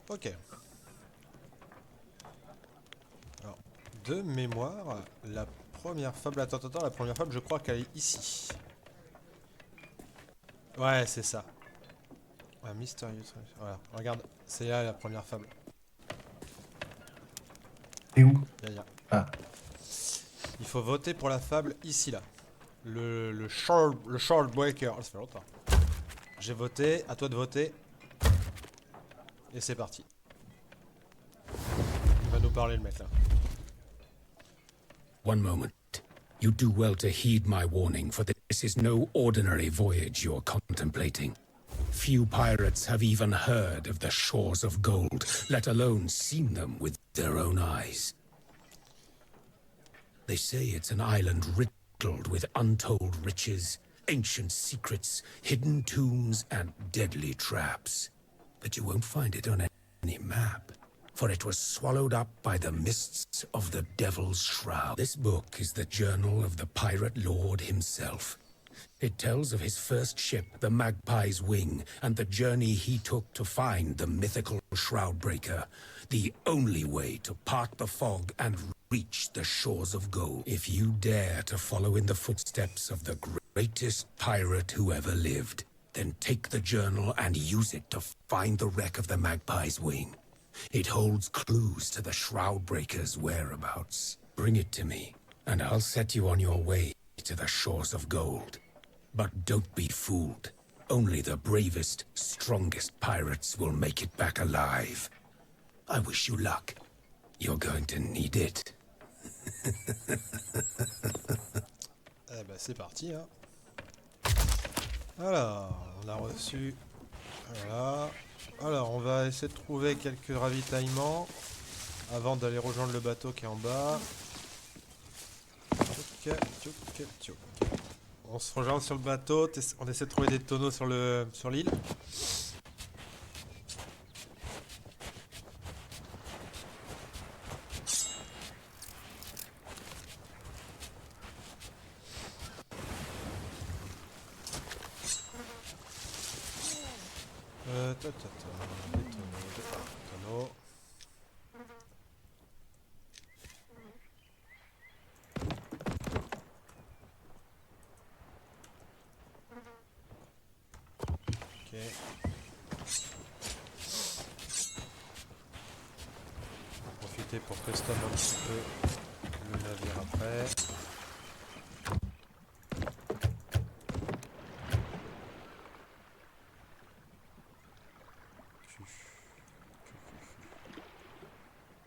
Ok. Alors, de mémoire, la première fable... Attends, la première fable, je crois qu'elle est ici. Ouais, c'est ça. Un mystérieux... Voilà, regarde, c'est là la première fable. Et où? Ya. Ah, Il faut voter pour la fable ici, là. Le short breaker. Oh, ça fait longtemps. J'ai voté, à toi de voter. Et c'est parti. Il va nous parler le mec là. One moment. You do well to heed my warning, for this is no ordinary voyage you're contemplating. Few pirates have even heard of the shores of gold, let alone seen them with their own eyes. They say it's an island riddled with untold riches, ancient secrets, hidden tombs, and deadly traps. But you won't find it on any map, for it was swallowed up by the mists of the Devil's Shroud. This book is the journal of the pirate lord himself. It tells of his first ship, the Magpie's Wing, and the journey he took to find the mythical Shroudbreaker, the only way to part the fog and reach the shores of gold. If you dare to follow in the footsteps of the greatest pirate who ever lived, then take the journal and use it to find the wreck of the Magpie's Wing. It holds clues to the Shroudbreaker's whereabouts. Bring it to me, and I'll set you on your way to the shores of gold. But don't be fooled. Only the bravest, strongest pirates will make it back alive. I wish you luck. You're going to need it. Eh ben c'est parti hein. Alors, on a reçu... Voilà. Alors, on va essayer de trouver quelques ravitaillements avant d'aller rejoindre le bateau qui est en bas. Tchouk, tchouk, tchouk. On se rejoint sur le bateau, on essaie de trouver des tonneaux sur l'île. Des tonneaux. Ok. On va profiter pour custom un petit peu le navire après.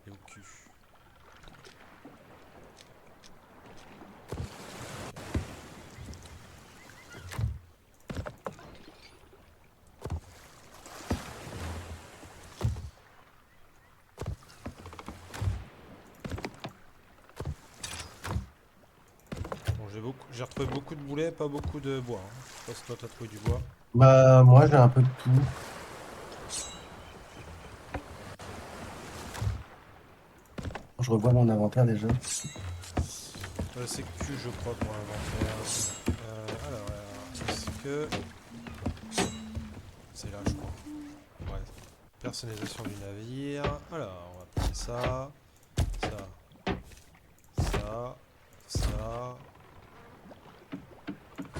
Et au cul. Bon, j'ai retrouvé beaucoup de boulets, pas beaucoup de bois. Hein. Je sais pas si toi t'as trouvé du bois. bah moi j'ai un peu de tout. Je revois mon inventaire déjà. C'est Q je crois pour l'inventaire. Est-ce que... C'est là je crois. Ouais. Personnalisation du navire. Alors, on va prendre ça. Ça.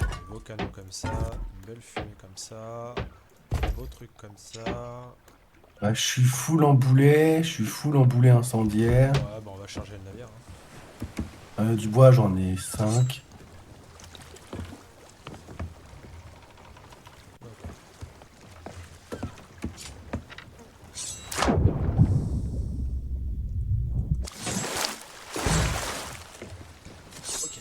Des beaux canons comme ça. Une belle fumée comme ça. Des beaux trucs comme ça. Bah, je suis full en boulet incendiaire. Ouais, bah on va charger le navire. Hein. Du bois, j'en ai 5. Ok.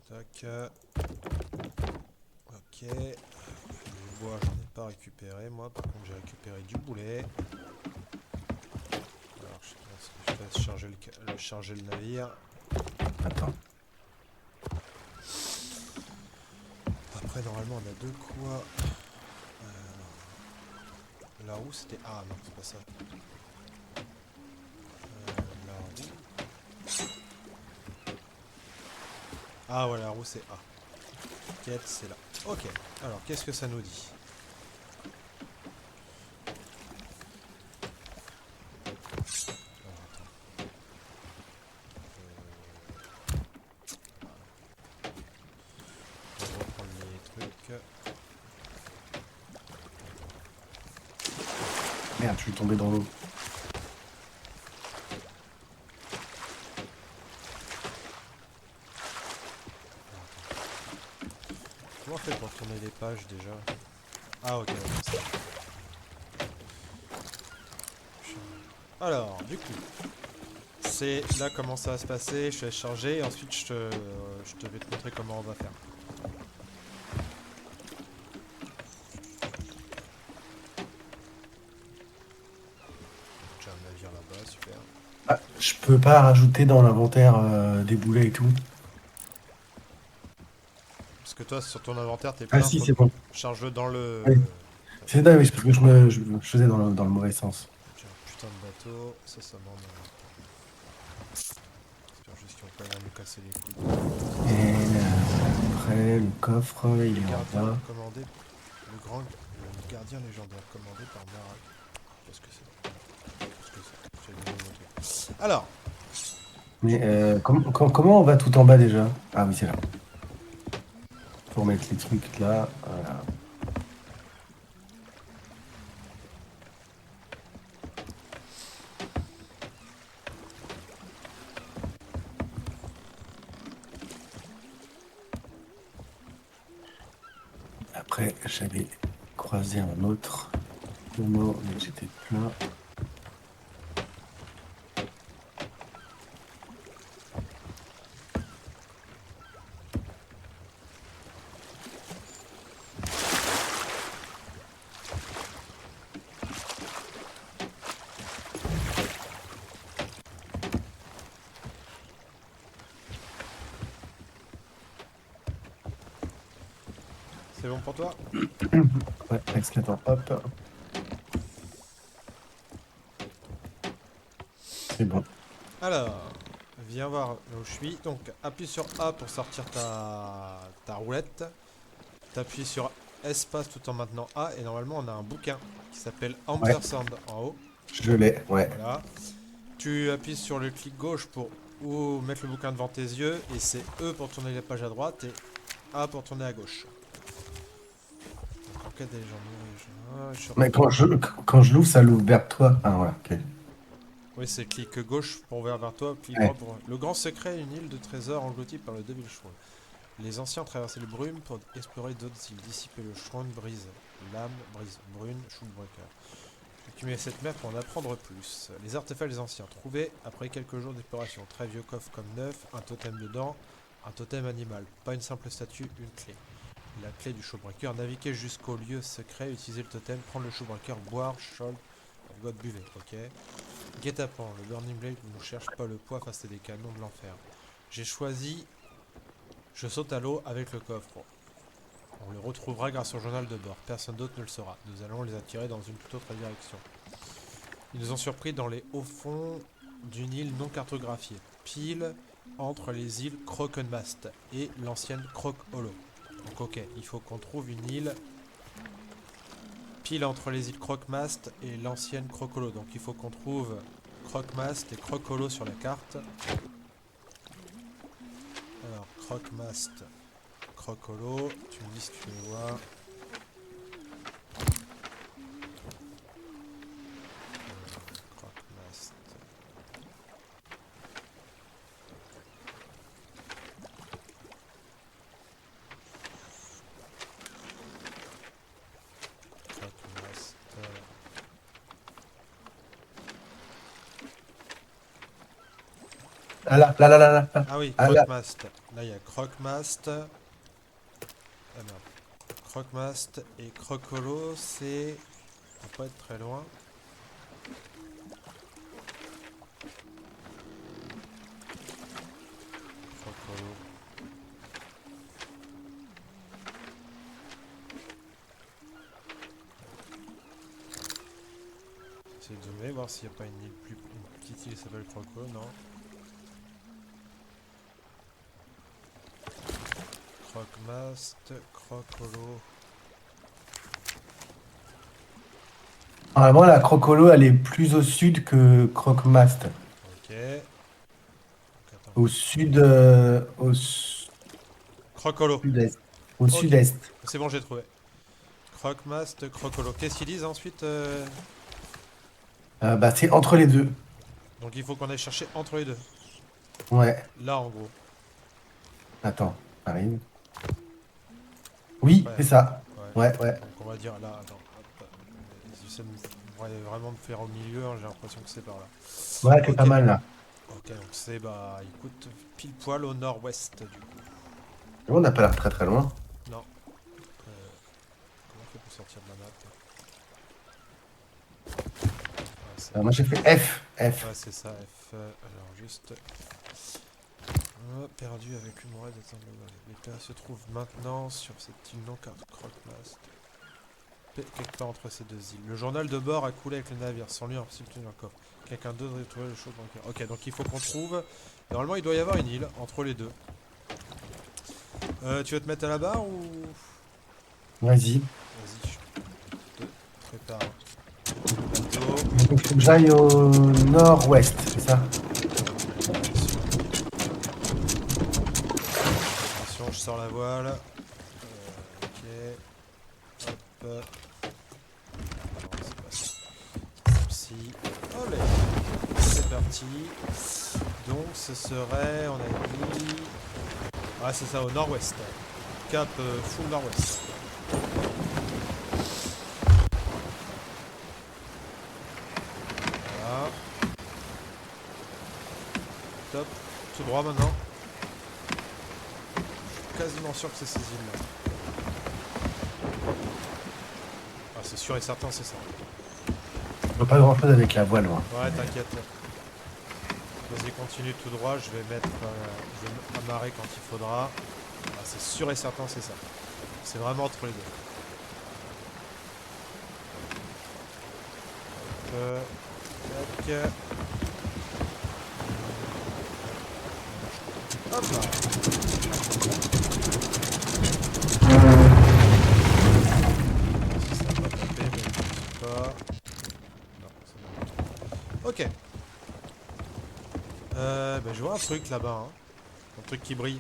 Tac. Ok. Du bois, j'en ai pas récupéré. Moi, par contre, j'ai récupéré du boulet. Alors, je laisse charger le navire. Attends. Après, normalement, on a de quoi. La roue, c'était. Ah non, c'est pas ça. La roue. Ah, ouais, la roue, c'est A. T'inquiète, c'est là. Ok, alors qu'est-ce que ça nous dit? Alors, attends. On va reprendre les trucs. Merde, je suis tombé dans l'eau. Comment on fait pour tourner les pages déjà? Ah ok, comme ça. Alors, du coup, c'est là comment ça va se passer, je te laisse charger et ensuite je te vais te montrer comment on va faire. J'ai un navire là-bas, super. Ah, je peux pas rajouter dans l'inventaire des boulets et tout. Parce que toi, sur ton inventaire, t'es Ah plein, si, faut c'est bon. charge-le dans le... Oui. C'est dingue, oui, parce que je faisais dans le mauvais sens. J'ai un putain de bateau, ça m'emmerde. J'espère juste qu'ils vont pas venir nous casser les couilles. Et après, le coffre, il Le est en gardien bas. commandé, le gardien légendaire commandé par Marak. Qu'est-ce que c'est? Qu'est-ce que c'est? J'avais oublié mon truc. Alors, Mais comment on va tout en bas déjà? Ah oui, c'est là. Pour mettre les trucs là. Voilà. Après, j'avais croisé un autre moment, mais j'étais plein. c'est bon pour toi? Ouais, excellent. Hop. C'est bon. Alors, viens voir là où je suis. Donc, appuie sur A pour sortir ta roulette. T'appuies sur espace tout en maintenant A. Et normalement, on a un bouquin qui s'appelle Ouais, Ampersand en haut. je l'ai. Ouais. Voilà. Tu appuies sur le clic gauche pour ou mettre le bouquin devant tes yeux. Et c'est E pour tourner les pages à droite et A pour tourner à gauche. Donc, enquête des gens. Mais quand je l'ouvre, ça l'ouvre vers toi. Ah voilà, ok. Oui, c'est clic gauche pour vers toi, clic droit Ouais. pour... Le grand secret, une île de trésors engloutie par le Devil Shroud. Les anciens ont traversé le brume pour explorer d'autres îles, dissiper le Shroud, brise l'âme, brise brune, Shroudbreaker. Accumuler cette mer pour en apprendre plus. Les artefacts des anciens, trouvés après quelques jours d'exploration. Très vieux coffre comme neuf, un totem dedans, un totem animal. Pas une simple statue, une clé. La clé du Showbreaker, naviguer jusqu'au lieu secret, utiliser le totem, prendre le Showbreaker, boire, Shoal, God buvez, ok. Guet-apens, le Burning Blade ne cherche pas le poids face à des canons de l'enfer. J'ai choisi, je saute à l'eau avec le coffre. On le retrouvera grâce au journal de bord, personne d'autre ne le saura. Nous allons les attirer dans une toute autre direction. Ils nous ont surpris dans les hauts fonds d'une île non cartographiée, pile entre les îles Crokenmast et l'ancienne Croc Hollow. Donc ok, il faut qu'on trouve une île pile entre les îles Croc-Mast et l'ancienne Croc-Hollow. Donc il faut qu'on trouve Croc-Mast et Croc-Hollow sur la carte. Alors Croc-Mast, Croc-Hollow, tu me dis si tu les vois. Croc-Mast. Croc-Mast. Ah là, là, là, là, là, là. Ah oui, Ah là. Croc-Mast. Là il y a Croc-Mast. Ah merde. Croc-Mast et Croc-Hollow, c'est... Ça va pas être très loin. Croc-Hollow. Essayer de zoomer, voir s'il n'y a pas une île une petite île qui s'appelle Croc-Hollow, non. Croque-mast, Crocolo. Normalement, la Crocolo, elle est plus au sud que Croque-Mast. Ok. Donc, attends. Au sud, au Crocolo. sud-est. Au Ok. sud-est. C'est bon, j'ai trouvé. Croque-mast, Crocolo. Qu'est-ce qu'ils disent ensuite Bah, c'est entre les deux. Donc il faut qu'on aille chercher entre les deux. Ouais. Là, en gros. Attends, arrive. Oui, Ouais. c'est ça. Ouais. Ouais, ouais. Donc on va dire là, attends. Hop. J'essaie de vraiment me faire au milieu, hein, j'ai l'impression que c'est par là. Ouais, c'est pas Ok. mal là. Ok, donc c'est bah écoute, pile poil au nord-ouest du coup. On n'a pas l'air très très loin. Non. Comment on fait pour sortir de la map? Moi j'ai fait F. F. Ouais, c'est ça, F. Alors juste. Perdu avec une muraille d'atteindre le vol. L'épée se trouve maintenant sur cette île non carte Croque-Mast. Quelque part entre ces deux îles. Le journal de bord a coulé avec le navire. Sans lui, impossible de tenir le coffre. Quelqu'un d'autre a trouvé le chaud bancaire. Ok, donc il faut qu'on trouve. Normalement, il doit y avoir une île entre les deux. Tu veux te mettre à la barre ou. Vas-y. Vas-y, je te prépare. Bateau. Il faut que j'aille au nord-ouest, c'est ça? Attention, je sors la voile. Ok. Hop. Non, c'est pas ça. Celle-ci. Allez. C'est parti. Donc, ce serait, on a dit. Ah, c'est ça, au nord-ouest. Cap full nord-ouest. Voilà. Top. Tout droit maintenant. Je suis quasiment sûr que c'est ces îles-là. Ah, c'est sûr et certain, c'est ça. Je vois pas grand chose avec la voile, moi. Ouais, t'inquiète. Vas-y, continue tout droit. Je vais mettre. Je vais amarrer quand il faudra. Ah, c'est sûr et certain, c'est ça. C'est vraiment entre les deux. Tac. Hop là. Si ça va pas taper, mais je sais pas. Non, c'est bon. Ok. Bah, je vois un truc là-bas. Hein. Un truc qui brille.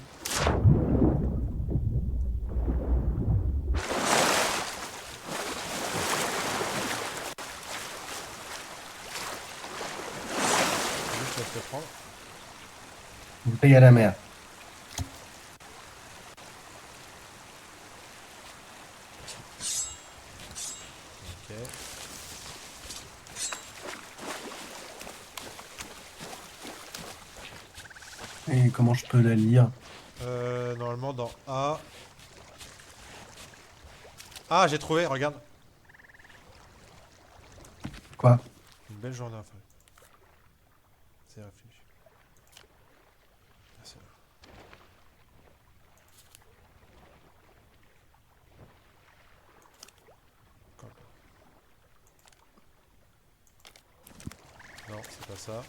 Juste, je vais te le prendre. Bouteille à la mer. Ok. Et comment je peux la lire? Normalement dans A. Ah, j'ai trouvé, regarde. Quoi? Une belle journée enfin. C'est réfléchi. Ah, c'est là. Encore pas. Non, c'est pas ça.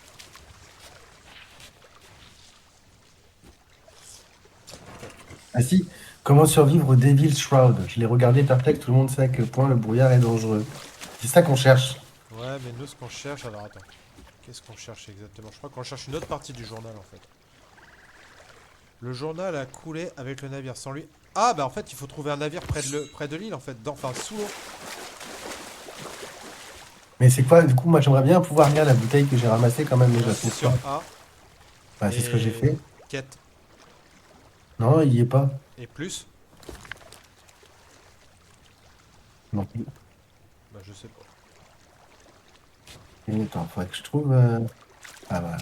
Ah si, comment survivre au Devil's Shroud? Je l'ai regardé par texte, tout le monde sait à quel point le brouillard est dangereux. C'est ça qu'on cherche. Ouais, mais nous, ce qu'on cherche. Alors attends. Qu'est-ce qu'on cherche exactement? Je crois qu'on cherche une autre partie du journal en fait. Le journal a coulé avec le navire. Sans lui. Ah, bah en fait, il faut trouver un navire près de l'île en fait. Enfin, sous l'eau. Mais c'est quoi? Du coup, moi j'aimerais bien pouvoir lire la bouteille que j'ai ramassée quand même, mais je la C'est trouve sur pas. A. Bah, c'est ce que j'ai Et fait. quête. Non, il y est pas. Et plus. Non plus. Bah, je sais pas. Et attends, faudrait que je trouve. Ah voilà.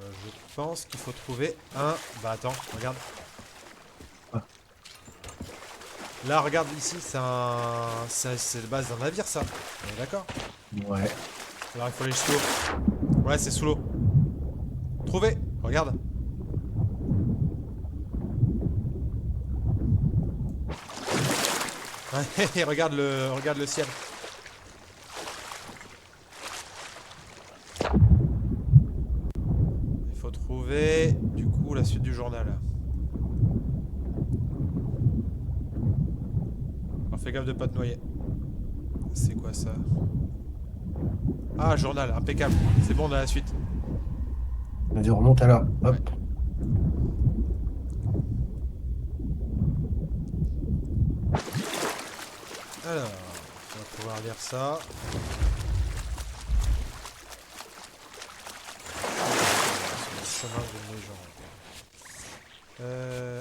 Je pense qu'il faut trouver un. Bah attends, regarde. Ah. Là, regarde ici, c'est un. C'est la base d'un navire, ça. On est d'accord? Ouais. Alors il faut aller sous l'eau. Ouais, c'est sous l'eau. Trouvé. Regarde. Ouais, regarde le ciel. Il faut trouver, du coup, la suite du journal. Alors fais gaffe de pas te noyer. C'est quoi ça? Ah, journal, impeccable. C'est bon, on a la suite. Vas-y, on remonte alors. Hop. Ouais. Alors, on va pouvoir lire ça. Sur le chemin d'une légende.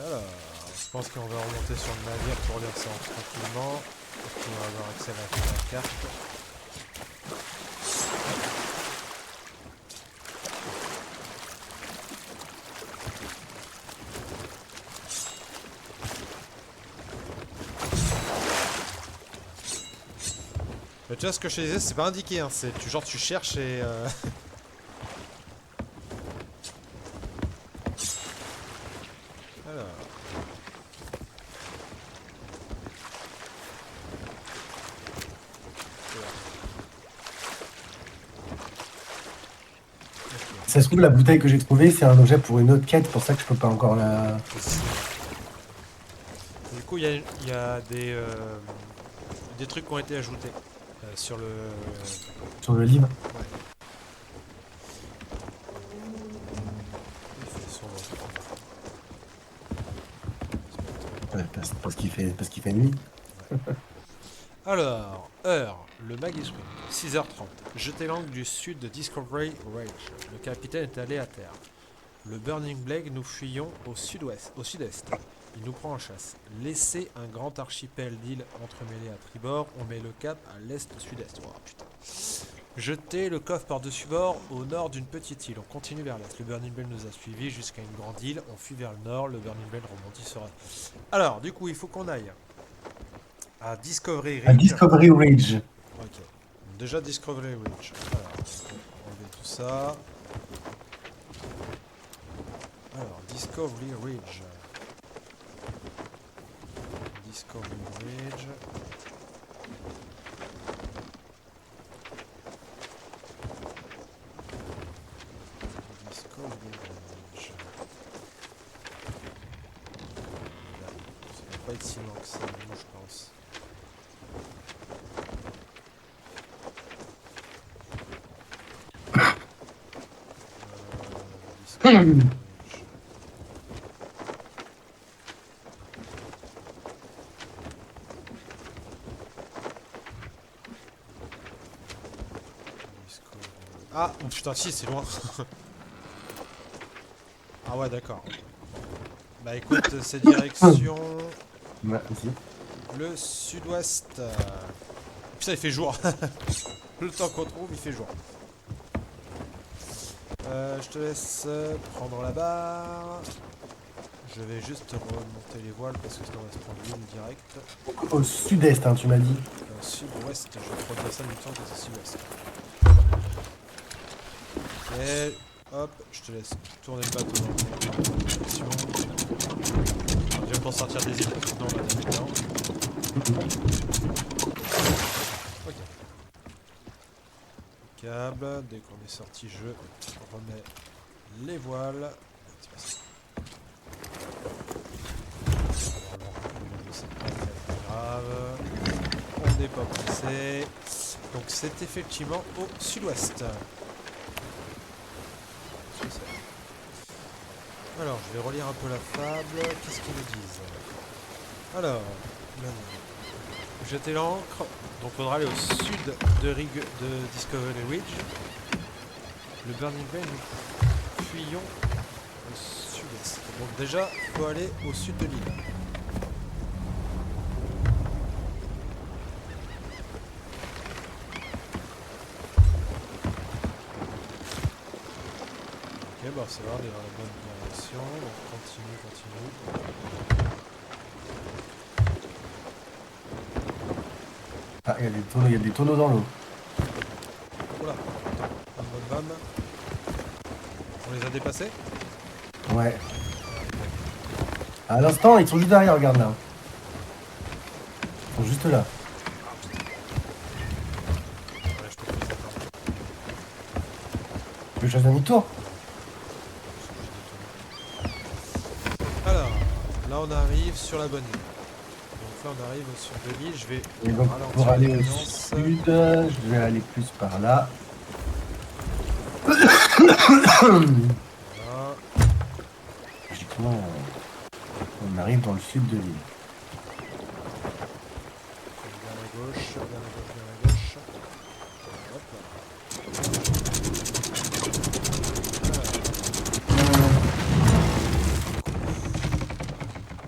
Alors, je pense qu'on va remonter sur le navire pour lire ça tranquillement. Et puis on va avoir accès à la carte. Mais tu vois ce que je te disais, c'est pas indiqué, hein, c'est genre tu cherches et Alors. Ça se trouve, la bouteille que j'ai trouvée, c'est un objet pour une autre quête, pour ça que je peux pas encore la... Du coup, il y a des trucs qui ont été ajoutés sur le... sur le livre. Ouais. Il fait sombre. Ouais, parce qu'il fait nuit. Alors, heure, le Magus Ring, 6h30. Jetez l'angle du sud de Discovery Range. Le capitaine est allé à terre. Le Burning Blade, nous fuyons au sud-ouest, au sud-est. Il nous prend en chasse. Laissez un grand archipel d'îles entremêlées à tribord. On met le cap à l'est-sud-est. Oh putain. Jetez le coffre par-dessus bord au nord d'une petite île. On continue vers l'est. Le Burning Blade nous a suivis jusqu'à une grande île. On fuit vers le nord. Le Burning Blade rebondissera. Alors, du coup, il faut qu'on aille à Discovery À Ridge. Discovery Ridge. Ok. Déjà Discovery Ridge. Alors, on va enlever tout ça. Alors, Discovery Ridge. Discovery Ridge. Discovery Ridge. Ça va pas être si loin que ça, moi je pense. Discovery Ridge. Ah, oh putain, si, c'est loin. Ah ouais, d'accord. Bah écoute, c'est direction Ouais, aussi. le sud-ouest. Putain, il fait jour. Le temps qu'on trouve, il fait jour. Je te laisse prendre la barre. Je vais juste remonter les voiles parce que sinon on va se prendre l'île direct. Au sud-est, hein, tu m'as dit. Sud-ouest, je crois que ça du temps que c'est sud-ouest. Ok, hop, je te laisse tourner le bateau dans la direction. Alors, déjà pour sortir des îles, parce que sinon on va aller dedans. Ok. Câble, dès qu'on est sorti, je remets les voiles. C'est pas très grave. On n'est pas pressé. Donc c'est effectivement au sud-ouest. Alors, je vais relire un peu la fable. Qu'est-ce qu'ils nous disent? Alors, jeter l'ancre. Donc, il faudra aller au sud de Discovery Ridge. Le Burning Blade, nous fuyons au sud-est. Donc, déjà, il faut aller au sud de l'île. Ok, bah ça va, on est dans la bonne direction, donc continue. Ah, il y a des tonneaux dans l'eau. Oula, bam. On les a dépassés? Ouais. À l'instant, ils sont juste derrière, regarde là. Ils sont juste là. Ouais, je peux plus attendre. Tu veux que je fasse demi-tour? Alors, Là on arrive sur la bonne ligne. Donc là on arrive au sud de l'île, je vais Et donc, ralentir pour la aller au cadence. sud, je vais aller plus par là. Voilà. Logiquement, on arrive dans le sud de l'île. Bien à gauche, bien à gauche, bien à gauche. Hop là.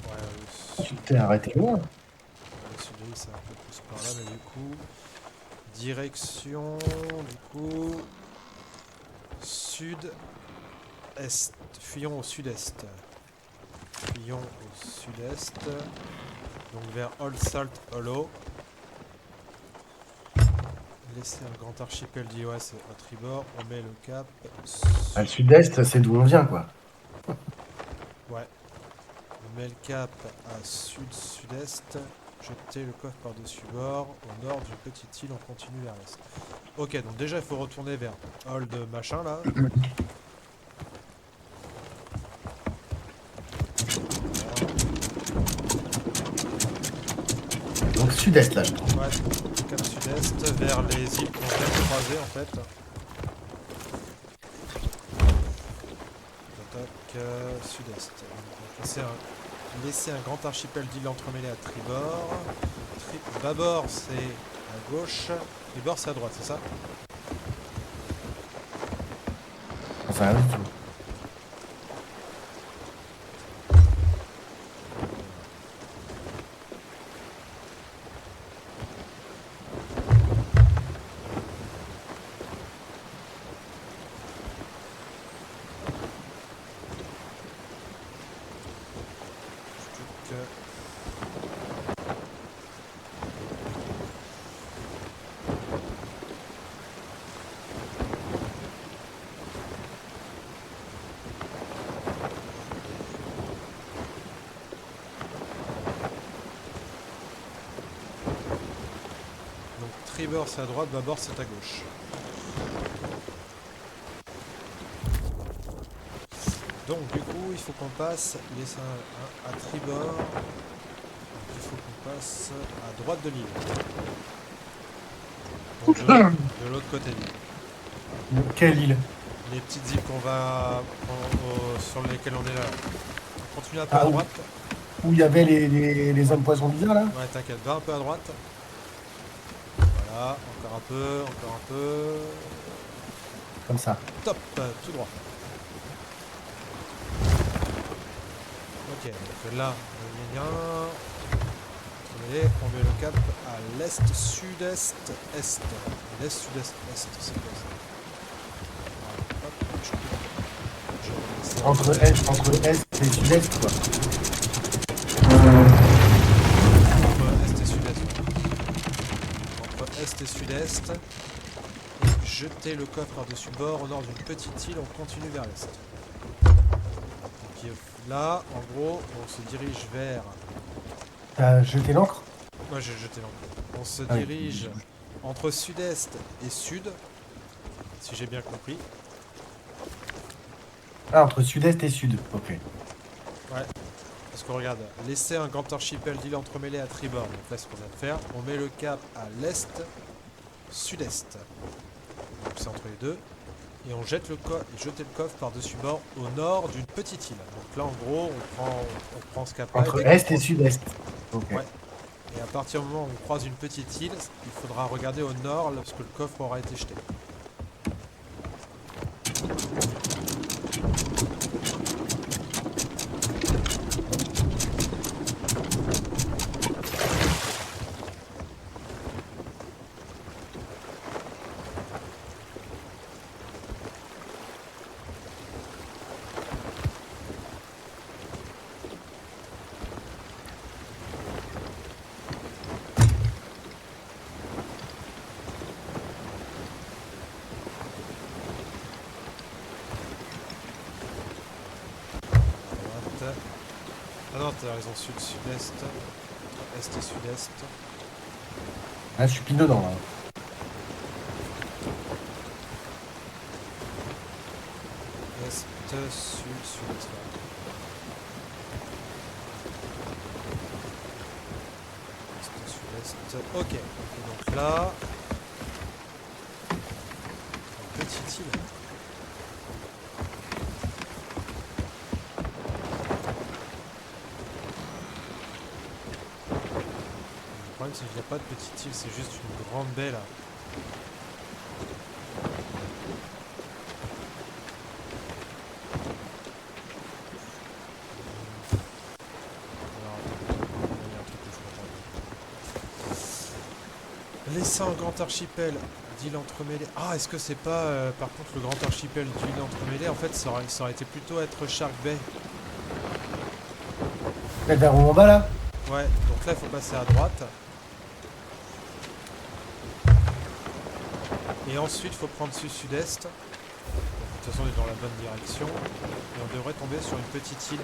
Ouais, Tu t'es arrêté loin. le sud de l'île c'est un peu plus par là, mais du coup, direction, du coup, sud-est. Fuyons au sud-est. Fuyons au sud-est. Donc vers Old Salt Hollow. Laisser un grand archipel d'IOS à tribord. On met le cap. À le sud-est, c'est d'où on vient, quoi. Ouais. On met le cap à sud-sud-est. Jeter le coffre par-dessus bord. Au nord d'une petite île, on continue vers l'est. Ok, donc déjà il faut retourner vers Old machin là. Donc sud-est, là, je pense. Ouais, cap sud-est vers les îles qu'on vient de croiser en fait. Attaque sud-est. Donc, laisser un grand archipel d'îles entremêlées à tribord. Bâbord c'est à gauche. Tribord c'est à droite, c'est ça? Enfin, rien du tout. Donc tribord c'est à droite, bâbord c'est à gauche. Donc du coup il faut qu'on passe à tribord. Donc, il faut qu'on passe à droite de l'île. Donc de l'autre côté de l'île. Quelle île? Les petites îles sur lesquelles on est là. On continue un peu à Ah, droite. où il y avait les hommes poissons bizarres, là? Ouais t'inquiète, va un peu à droite. Voilà, encore un peu, encore un peu. Comme ça. Top, tout droit. Ok, donc là, on met le cap à l'est, sud-est, est. L'est, sud-est, est, c'est quoi ça? Voilà, hop, je vais Entre est et sud-est, quoi. entre est et sud-est. Entre est et sud-est. Et jeter le coffre par-dessus bord au nord d'une petite île, on continue vers l'est. Donc là, en gros, on se dirige vers... T'as jeté l'ancre? Moi j'ai jeté l'encre. On se Ah oui. dirige entre sud-est et sud, si j'ai bien compris. Ah, entre sud-est et sud, ok. Ouais. Parce que regarde, laisser un grand archipel d'îles entremêlées à tribord. Donc là, c'est ce qu'on vient de faire. On met le cap à l'est, sud-est. Donc c'est entre les deux. Et on jette jeter le coffre par-dessus bord au nord d'une petite île. Donc là, en gros, on prend ce cap-là. Entre dès qu'on est et prend- sud-est. Ok. Ouais. Et à partir du moment où on croise une petite île, il faudra regarder au nord lorsque le coffre aura été jeté. Droite. Ah non, t'as raison, sud, sud-est. Est et sud-est. Ah, je suis pile dedans, là. Est, sud, sud-est. Ok. Et donc là... une petite île. Le problème c'est qu'il n'y a pas de petite île, c'est juste une grande baie là. Alors, il y a un truc que je m'attendais. Laissant un grand archipel d'îles entremêlées. Ah, est-ce que c'est pas par contre le grand archipel d'îles entremêlées? En fait, ça aurait été plutôt être Shark Bay. Là, vers en bas là. Ouais, donc là il faut passer à droite. Et ensuite il faut prendre sud-sud-est. De toute façon on est dans la bonne direction. Et on devrait tomber sur une petite île.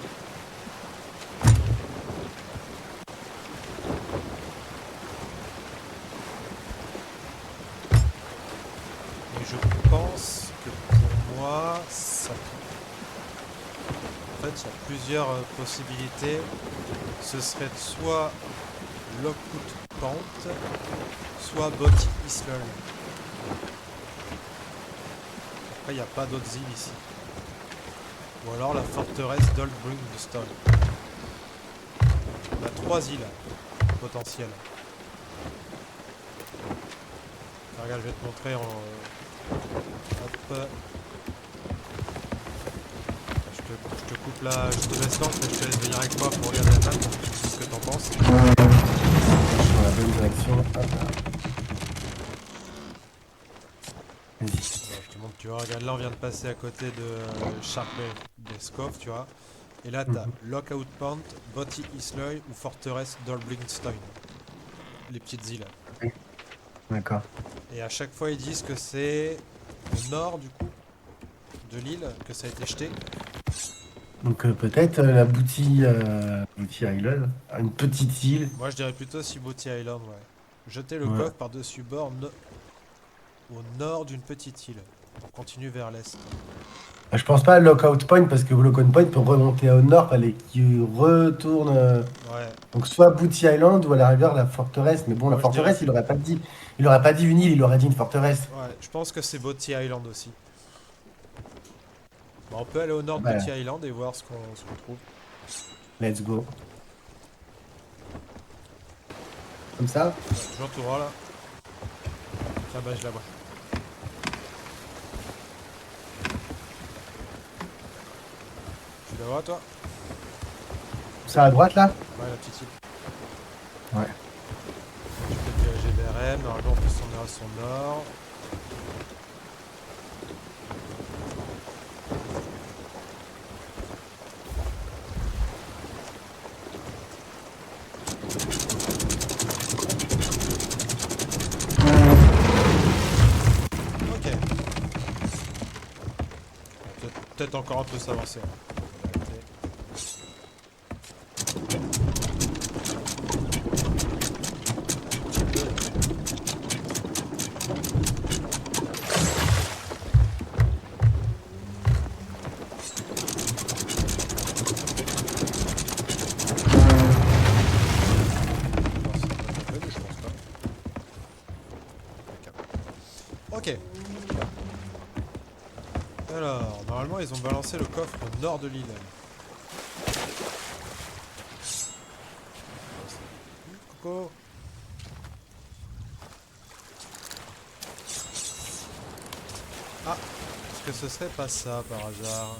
Et je pense que pour moi, ça... En fait, il y a plusieurs possibilités. Ce serait soit Lockwood Point, soit Boty Island. Après, il n'y a pas d'autres îles ici. Ou alors la forteresse d'Oldbringstone. On a 3 îles potentielles. Ah, regarde, je vais te montrer en... Hop. Je te coupe là, je te laisse lance, mais je te laisse venir avec moi pour regarder la map, pour que tu me dises ce que t'en penses. Je suis dans la bonne direction. Hop là. Vas-y. Voilà, je te montre, tu vois, regarde là on vient de passer à côté de Shark Bay Descove, tu vois. Et là t'as Lockout Point, Boty Isloy ou forteresse d'Olbringstone. Les petites îles. D'accord. Et à chaque fois ils disent que c'est au nord du coup de l'île que ça a été jeté. Donc peut-être la Booty Island, une petite île. Moi je dirais plutôt Boty Island, ouais. Jeter le Ouais. coffre par-dessus bord au nord d'une petite île. On continue vers l'est. Je pense pas à Lockout Point parce que Lockout Point peut remonter au nord, fallait qu'il retourne. Ouais. Donc soit Booty Island ou à la rigueur la forteresse. Mais bon, Moi, la je forteresse, dirais- il aurait pas dit une île, il aurait dit une forteresse. Ouais, je pense que c'est Boty Island aussi. Bon, on peut aller au nord de Bah, Boty Island et voir ce qu'on trouve. let's go. Comme ça. Ouais, toujours tout droit là. Tiens, bah je la vois. Tu la vois toi? Ça à droite là. Ouais, la petite île. Ouais. Tu peux te diriger vers elle. Normalement, on peut s'en aller à son nord. Ok. Peut-être encore un peu s'avancer. Ok. Alors, normalement, ils ont balancé le coffre au nord de l'île. Coco. Ah, est-ce que ce serait pas ça par hasard?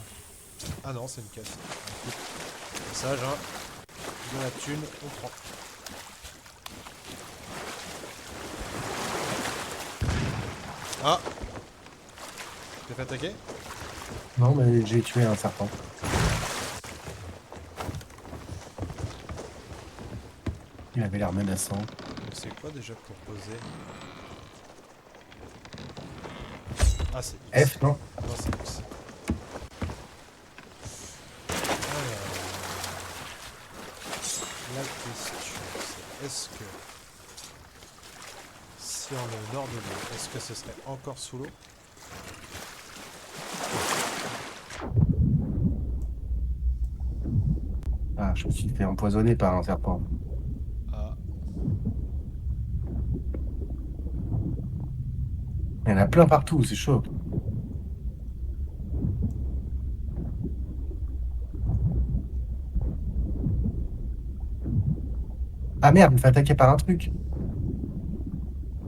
Ah non, c'est une caisse. Message, hein. De la thune, on prend. Ah! T'es fait attaquer? Non, mais j'ai tué un serpent. Il avait l'air menaçant. Donc c'est quoi déjà pour poser? Ah, c'est X. F, non? Non, c'est X. Alors, la question c'est est-ce que si on est au nord de l'eau, est-ce que ce serait encore sous l'eau? Ah, je me suis fait empoisonner par un serpent. Ah. Il y en a plein partout, c'est chaud. Ah merde, il me fait attaquer par un truc.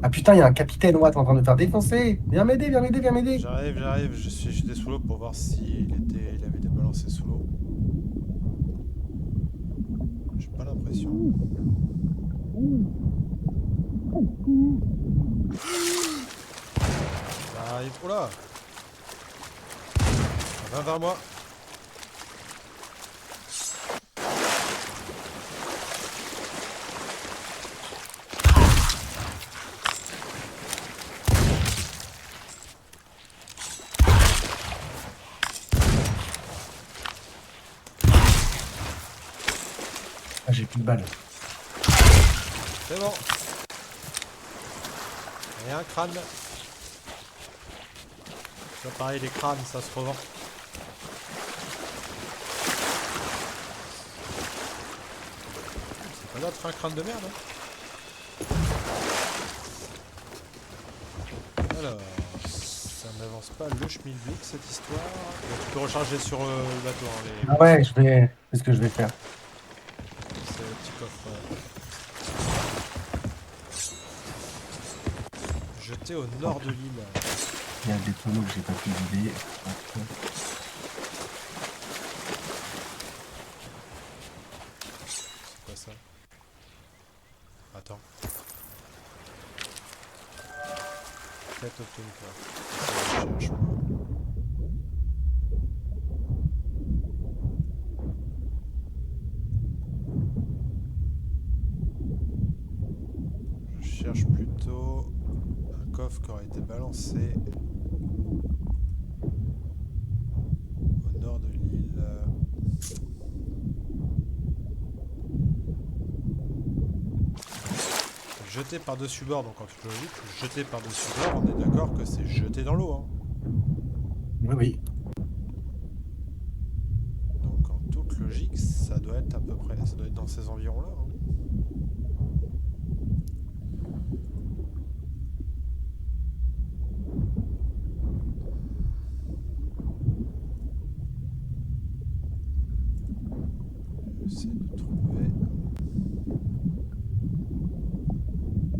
Ah putain, il y a un capitaine Watt en train de me faire défoncer. Viens m'aider, viens m'aider, viens m'aider. J'arrive, j'étais sous l'eau pour voir s'il il avait été balancé sous l'eau. J'ai pas l'impression. J'arrive. Oh là! Viens vers moi. Ah, j'ai plus de balles. C'est bon. Il y a un crâne. Ça pareil, les crânes, ça se revend. C'est pas d'être un crâne de merde, hein. Alors, ça n'avance pas le schmilblick cette histoire. Tu peux recharger sur le bateau, hein, Ah ouais, c'est ce que je vais faire. c'est le petit coffre. Jeté au nord de l'île. Il y a des tonneaux que j'ai pas pu vider. C'est quoi ça? Attends. Quête obtenue quoi? Ça, je cherche, moi. Je cherche plutôt un coffre qui aurait été balancé au nord de l'île. Jeté par-dessus bord, donc en toute logique, jeté par-dessus bord, on est d'accord que c'est jeté dans l'eau. Hein. Oui, oui. Donc en toute logique, ça doit être à peu près, ça doit être dans ces environs-là. Hein. J'essaie de trouver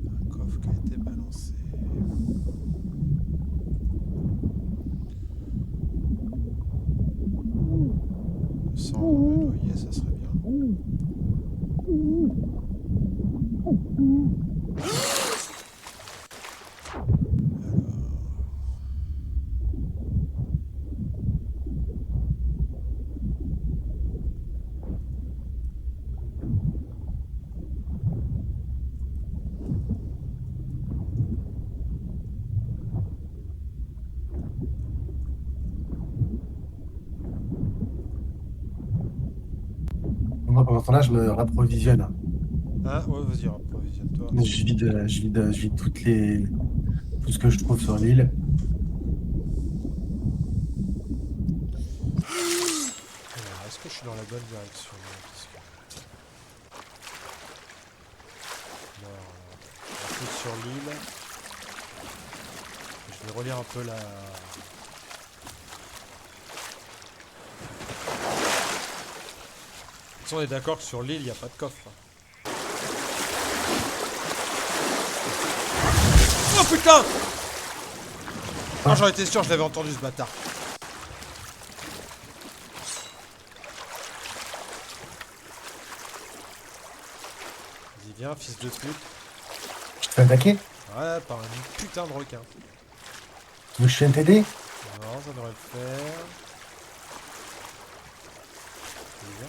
un coffre qui a été balancé. Sans me noyer, ça serait bien. Moi, pendant ce temps-là, je me rapprovisionne. Ah ouais, vas-y, approvisionne-toi. Je vide tout ce que je trouve sur l'île. Alors, est-ce que je suis dans la bonne direction là, parce que... Alors, on va foutre sur l'île. Je vais relire un peu la... De toute façon, on est d'accord que sur l'île, il n'y a pas de coffre. Oh putain! Ah, j'en étais sûr, je l'avais entendu ce bâtard. Vas-y, viens, fils de pute. Je te fais attaquer? Ouais, par un putain de requin. Tu veux que je vienne t'aider? Non, ça devrait le faire. Viens.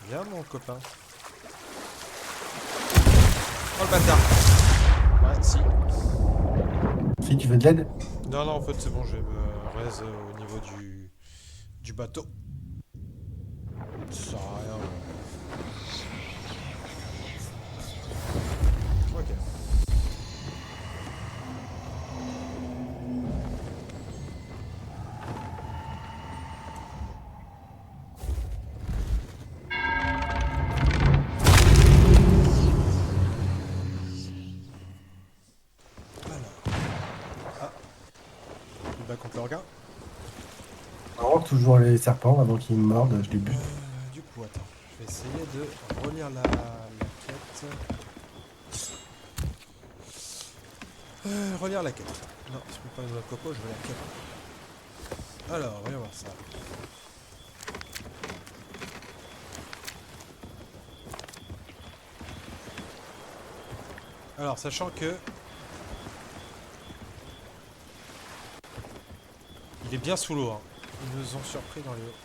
Viens, mon copain. Oh le bâtard! Ouais, si. Si tu veux de l'aide? Non, non, en fait, c'est bon, je vais me raise au niveau du bateau. Ça sert à rien. Ok. Alors. le regarde. Alors, toujours les serpents avant qu'ils me mordent, je les bute. Du coup, attends. Je vais essayer de relire la quête. Relire la quête. Non, je peux pas de la coco, je vais la quête. Alors, voyons voir ça. Alors, sachant que... il est bien sous l'eau, hein. Ils nous ont surpris dans les eaux.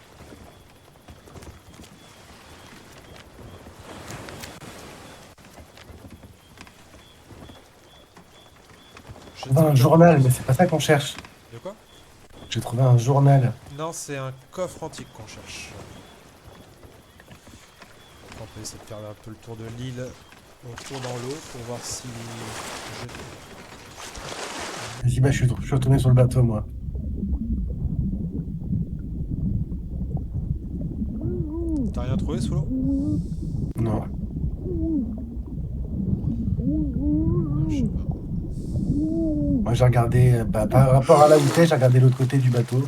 J'ai trouvé un journal, mais c'est pas ça qu'on cherche. De quoi? J'ai trouvé un journal. Non, c'est un coffre antique qu'on cherche. On peut essayer de faire un peu le tour de l'île, autour dans l'eau, pour voir si... Vas-y, bah, je suis retourné sur le bateau, moi. T'as rien trouvé sous l'eau? Non. Je sais pas. Moi, j'ai regardé, bah, par rapport à là où t'es, j'ai regardé l'autre côté du bateau.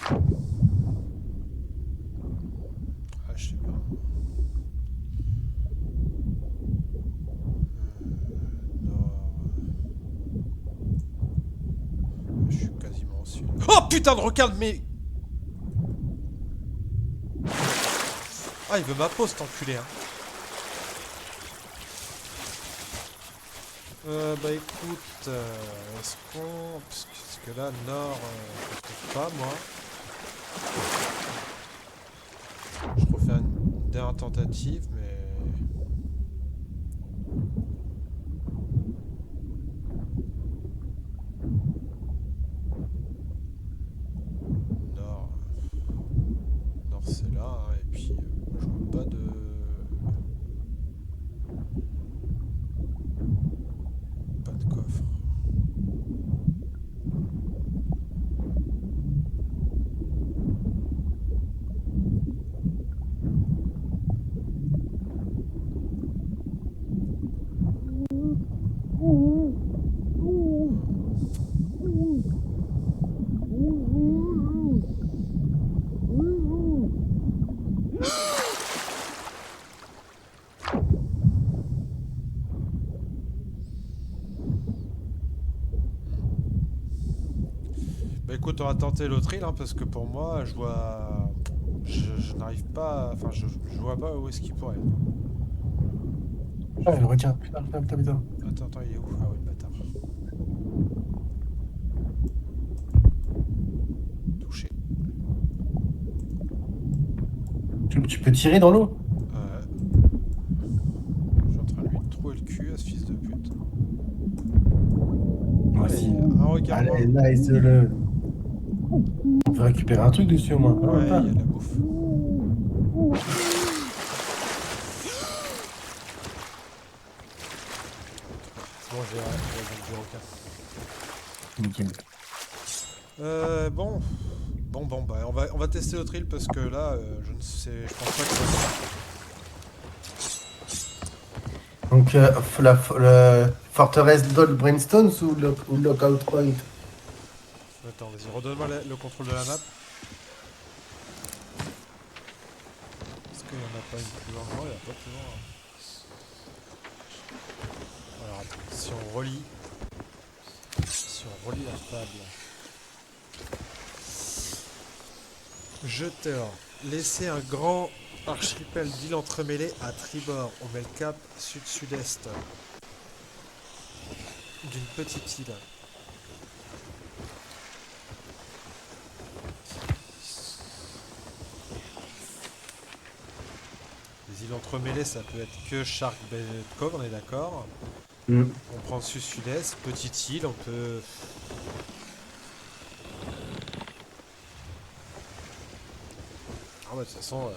Ah, je sais pas. Nord. Je suis quasiment au sud. Oh putain de requin de mes... Ah, il veut ma peau, cet enculé, hein. Bah écoute, est-ce qu'on... Parce que là, nord, je trouve pas, moi. Je refais une dernière tentative, mais... Nord... Nord, c'est là, hein, et puis je vois pas de... Pas de coffre. Bah écoute, on va tenter l'autre île, hein, parce que pour moi, je vois... Je n'arrive pas... Enfin, je vois pas où est-ce qu'il pourrait. Ah, le requin. Putain, putain, putain, putain. Attends, il est où? Ah oui, le bâtard. Touché. Tu peux tirer dans l'eau? Je suis en train de lui trouver le cul à ce fils de pute. Moi Allez, aussi. un regard. Allez, nice, le... On peut récupérer un truc dessus, au moins. Ah, Ouais, pas. il y a de la bouffe. C'est bon, j'ai du requin. Nickel. Bon. Bon, bah, on va tester l'autre île parce que là, je ne sais, je pense pas que ça va. Donc, la forteresse d'Old Brainstones ou Lookout Point? Attends, vas-y, redonne-moi le contrôle de la map. Est-ce qu'il n'y en a pas une plus loin? Non, il n'y en a pas plus loin. Alors, attends, si on relie la fable. Jeteur. Laissez un grand archipel d'îles entremêlées à tribord. On met le cap sud-sud-est d'une petite île. Les îles entremêlées, ça peut être que Shark Bay Cove, on est d'accord. Mm. On prend le sud-sud-est, petite île, on peut... Ah ouais, de toute façon...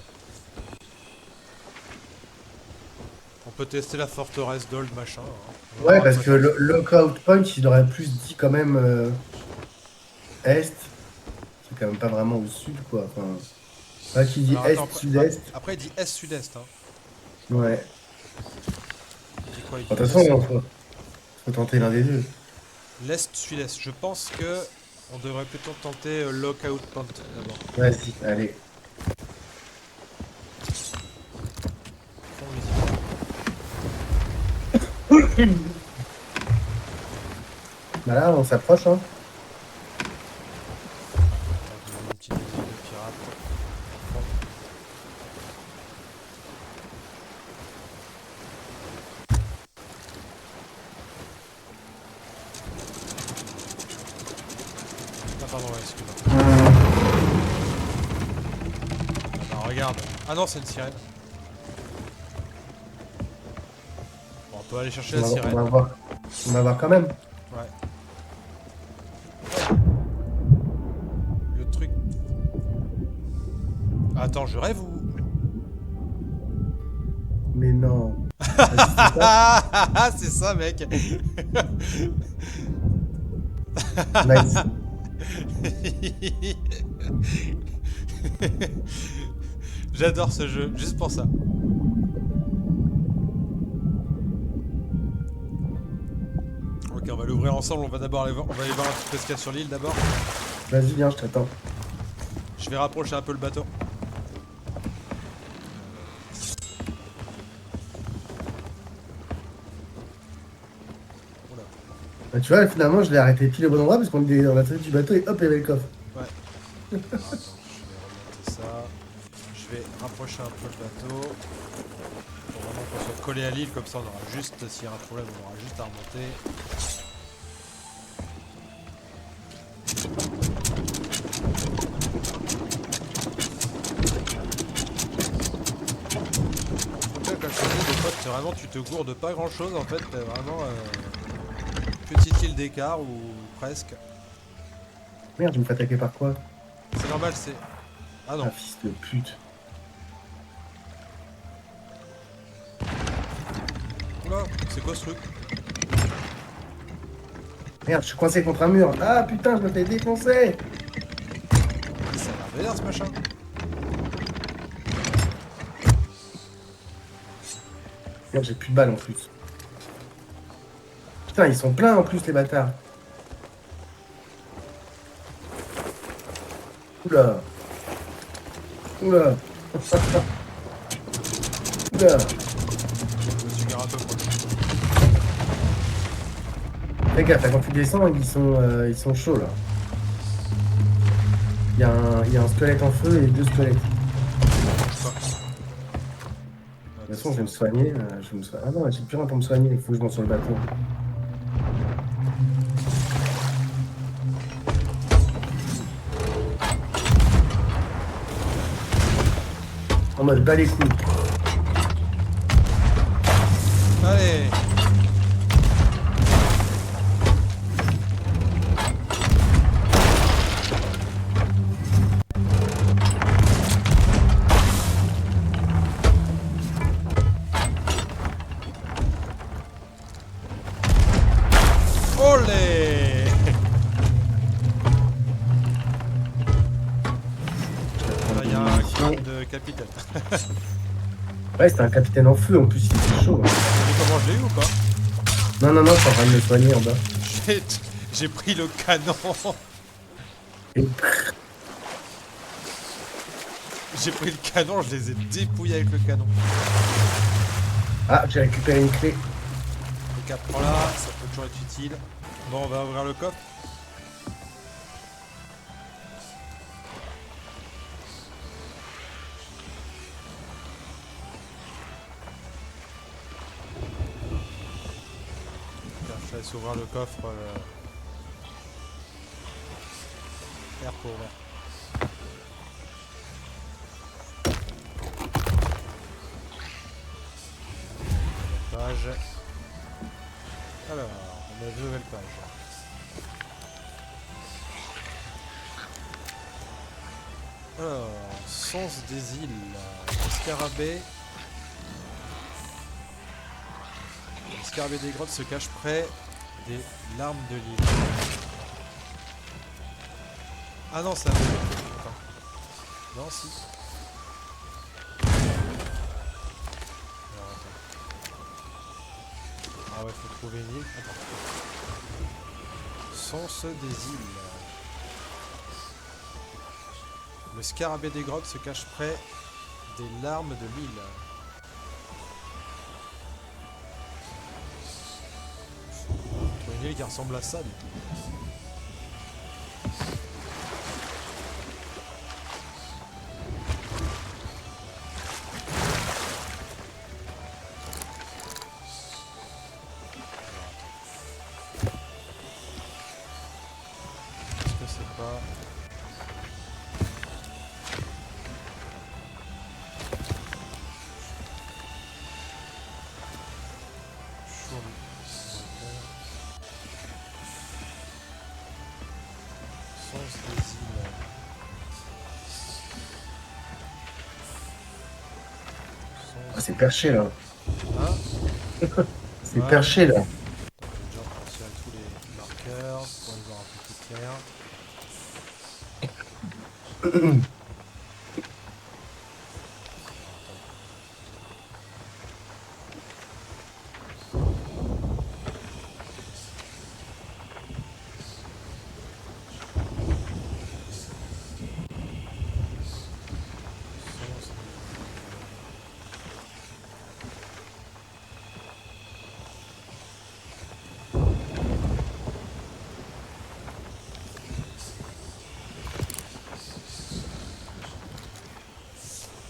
on peut tester la forteresse d'Old machin. Hein. Ouais, parce que le Lookout Point, il aurait plus dit quand même est. C'est quand même pas vraiment au sud, quoi. Enfin, pas qui dit Alors, attends, est-sud-est. après, il dit est-sud-est. Hein. Ouais. Il dit quoi? Il De dit toute façon, faut tenter l'un des deux. l'est-sud-est. Je pense que On devrait plutôt tenter Lockout Point d'abord. Vas-y, allez. Fond visible. Bah là, on s'approche, hein. Une petite musique de pirate. Fond. Ah pardon, ouais, excuse-moi. Ah bah regarde. Ah non, c'est une sirène. Bon, on peut aller chercher la On sirène. va voir. On va voir quand même. Ouais. Le truc. Attends, je rêve ou. Mais non. Vas-y, c'est ça. Ah, c'est ça, mec. Nice. J'adore ce jeu, juste pour ça. Ok, on va l'ouvrir ensemble. On va d'abord aller voir, on va aller voir un petit peu ce qu'il y a sur l'île d'abord. Vas-y, viens, je t'attends. Je vais rapprocher un peu le bateau. Oula. Bah, tu vois, finalement, je l'ai arrêté pile au bon endroit parce qu'on est dans la tête du bateau et hop, il y avait le coffre. Ouais. Alors, attends, je vais remonter ça. Je vais rapprocher un peu le bateau. Pour vraiment qu'on soit collé à l'île, comme ça on aura juste, s'il y a un problème, on aura juste à remonter. En tout cas, comme je te dis, des fois, c'est vraiment, tu te gourdes pas grand chose en fait, t'as vraiment petite île d'écart ou presque. Merde, je me fais attaquer par quoi? C'est normal, c'est. Ah non. Ah, fils de pute. Oula, c'est quoi ce truc? Merde, je suis coincé contre un mur. Ah putain, je me fais défoncer. Ça a l'air vénère ce machin. Merde, j'ai plus de balles en plus. Putain, ils sont pleins en plus, les bâtards. Oula. Oula. Oula. Je me suis garé un peu proche. Fais gaffe, là, quand tu descends, ils sont chauds là. Il y a un squelette en feu et deux squelettes. Je sais pas. De toute façon, je vais me soigner. Je vais me soigner. Ah non, j'ai plus rien pour me soigner. Il faut que je monte sur le bateau. En mode bas les couilles. Allez. Olé. Là, il y a un crâne de capitaine. Ouais, c'était un capitaine en feu en plus, il était chaud. Vous savez comment je l'ai eu ou pas? Non, non, non, je suis en train de me soigner en bas. J'ai- J'ai pris le canon. Et- J'ai pris le canon, je les ai dépouillés avec le canon. Ah, j'ai récupéré une clé. Le cap prend là, ça peut toujours être utile. Bon, on va ouvrir le coffre. Tiens, je laisse ouvrir le coffre. R pour ouvrir. Page. Alors, on a une nouvelle page. Alors, sens des îles. Scarabée. Le scarabée des grottes se cache près des larmes de l'île. Ah non, ça. Attends. Non, si. Alors, attends. Ah ouais, faut trouver une île. Attends. Sens des îles. Le scarabée des grottes se cache près des larmes de l'île. Une île qui ressemble à ça, du coup. Est-ce que c'est pas... Sens des îles. Ah, c'est perché là. Hein? C'est Ouais. perché là. On va déjà retirer tous les marqueurs pour les voir un peu plus clairs.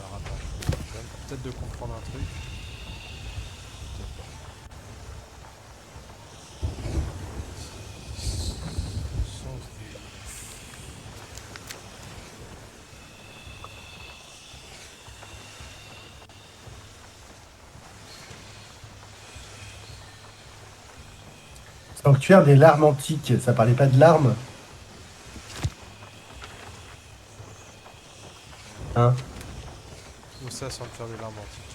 Alors attends, je viens peut-être de comprendre un truc. Peut-être pas. Sens des... Sanctuaire des larmes antiques. Ça parlait pas de larmes? Hein? Où ça sans le faire des larmes antiques?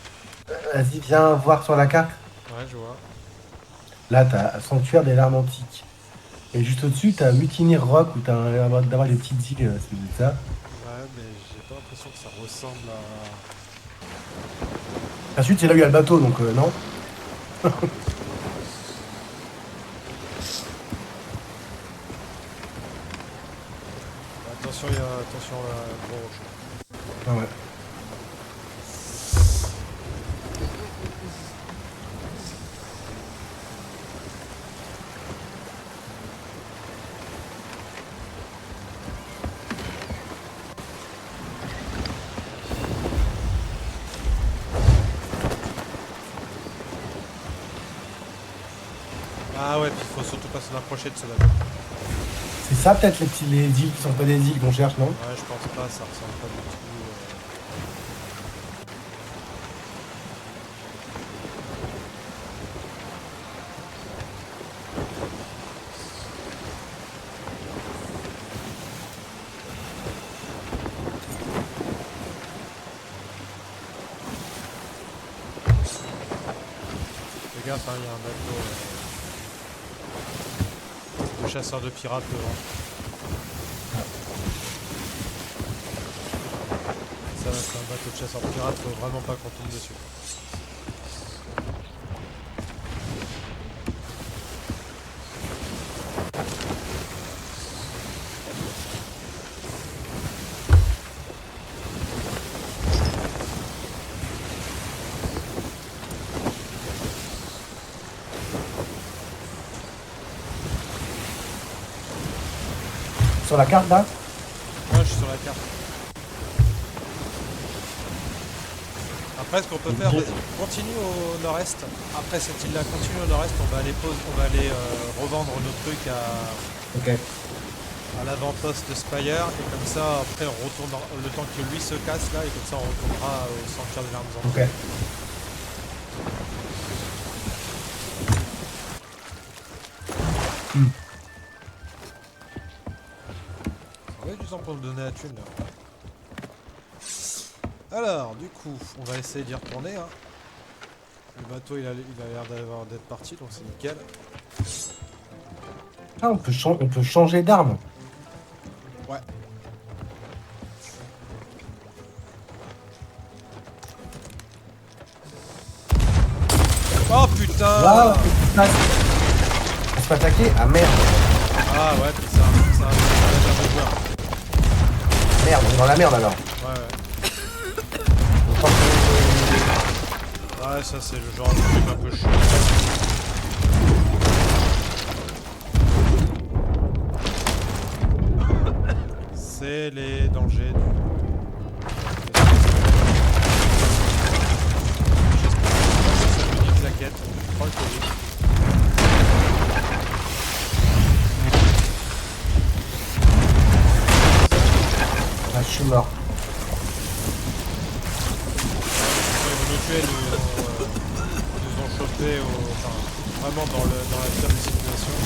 Vas-y, viens voir sur la carte. Ouais, je vois. Là, t'as Sanctuaire des larmes antiques. Et juste au-dessus, t'as Mutineer Rock où t'as d'avoir des petites îles, c'est ça. Ouais, mais j'ai pas l'impression que ça ressemble à... Ensuite, c'est là où il y a le bateau, donc non. Attention, il y a... Attention à gros rocher. Ah ouais. Ah ouais, puis il faut surtout pas s'en approcher de ce bateau. C'est ça peut-être les îles qui sont pas des îles qu'on cherche, non? Ouais, je pense pas, ça ressemble pas du tout. Fais gaffe, hein, il y a un bateau de chasseurs de pirates devant. Ça, c'est un bateau de chasseurs de pirates, faut vraiment pas qu'on tombe dessus. Sur la carte là? Ouais, je suis sur la carte. Après, ce qu'on peut faire, vas-y, continue au nord-est. Après cette île-là, continue au nord-est. On va aller, revendre nos trucs Ok. à l'avant-poste de Spire. Et comme ça, après, on retourne le temps que lui se casse là. Et comme ça, on retournera au sanctuaire des larmes antiques. Ok. On a du temps pour nous donner la thune là. Alors, du coup, on va essayer d'y retourner. Hein. Le bateau, il a l'air d'être parti, donc c'est nickel. Ah, on peut changer d'arme. Ouais. Oh putain! Ah, qu'est-ce qui se passe? On se fait attaquer? Ah merde. Ah ouais, puis c'est un de joueur. Merde, on est dans la merde alors. Ouais. On pense Ouais, ça c'est le genre de truc un peu chiant. C'est les dangers du... J'espère que ça me dit claquette. Je crois que oui. que- Ah, je suis mort. Ils vont nous tuer, nous ont chopé enfin, vraiment dans la pire des situations.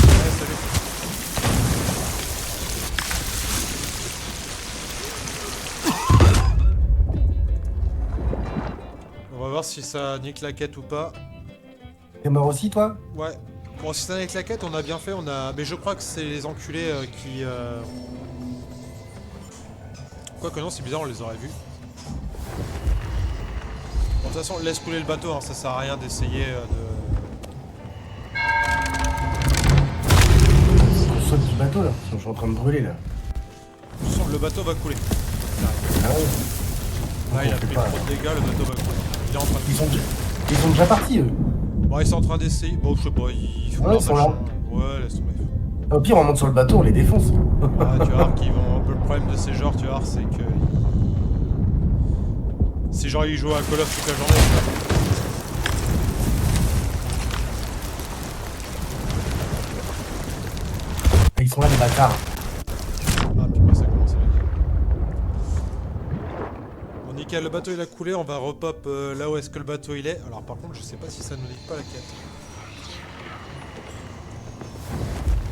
Ouais, salut. On va voir si ça nique la quête ou pas. T'es mort aussi, toi? Ouais. Bon, si ça nique la quête, on a bien fait. Mais je crois que c'est les enculés qui... Quoique non, c'est bizarre, on les aurait vus. Bon, de toute façon, laisse couler le bateau, hein, ça sert à rien d'essayer On saute du bateau là. Je suis en train de brûler là. Tu sens que le bateau va couler. Ah ouais. Là, il a on fait pris pas, trop de dégâts, le bateau va couler. Il est en train de... Ils sont déjà partis eux. Bon, ils sont en train d'essayer. Bon, je sais pas, ils font Ouais, leur ils sont machin. là. Ouais, laisse tomber. Au pire, on monte sur le bateau, on les défonce. Ouais, tu vas voir qu'ils vont... Un peu le problème de ces genres, tu vas voir, c'est que... Si genre ils jouent à Call of toute la journée, tu vois. Ils sont là les bâtards. Ah putain, ça commence à venir. Bon nickel, le bateau il a coulé, on va repop là où est-ce que le bateau il est. Alors par contre je sais pas si ça nous dit pas la quête.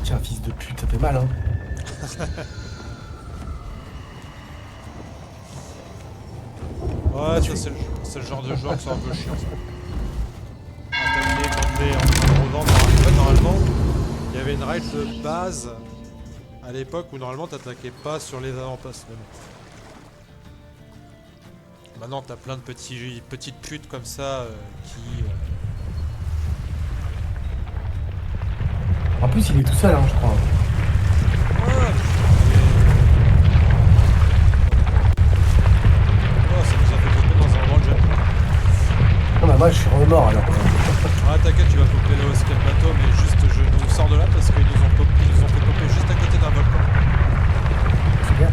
Tiens, fils de pute, ça fait mal hein. Ouais, ça c'est le genre de joueur qui sont un peu chiants. Attaquer quand t'es en train de revendre. En fait normalement, il y avait une règle de base à l'époque où normalement t'attaquais pas sur les avant-postes. Mais bon. Maintenant t'as plein de petites putes comme ça qui... En plus, il est tout seul, hein, je crois. Ouais, oh, ça nous a fait popper dans un endroit de jet. Non, bah moi, je suis remort alors. Ah t'inquiète, tu vas popper là où est-ce qu'il y a le bateau, mais juste je nous sors de là parce qu'ils nous ont fait popper juste à côté d'un volcan. C'est bien.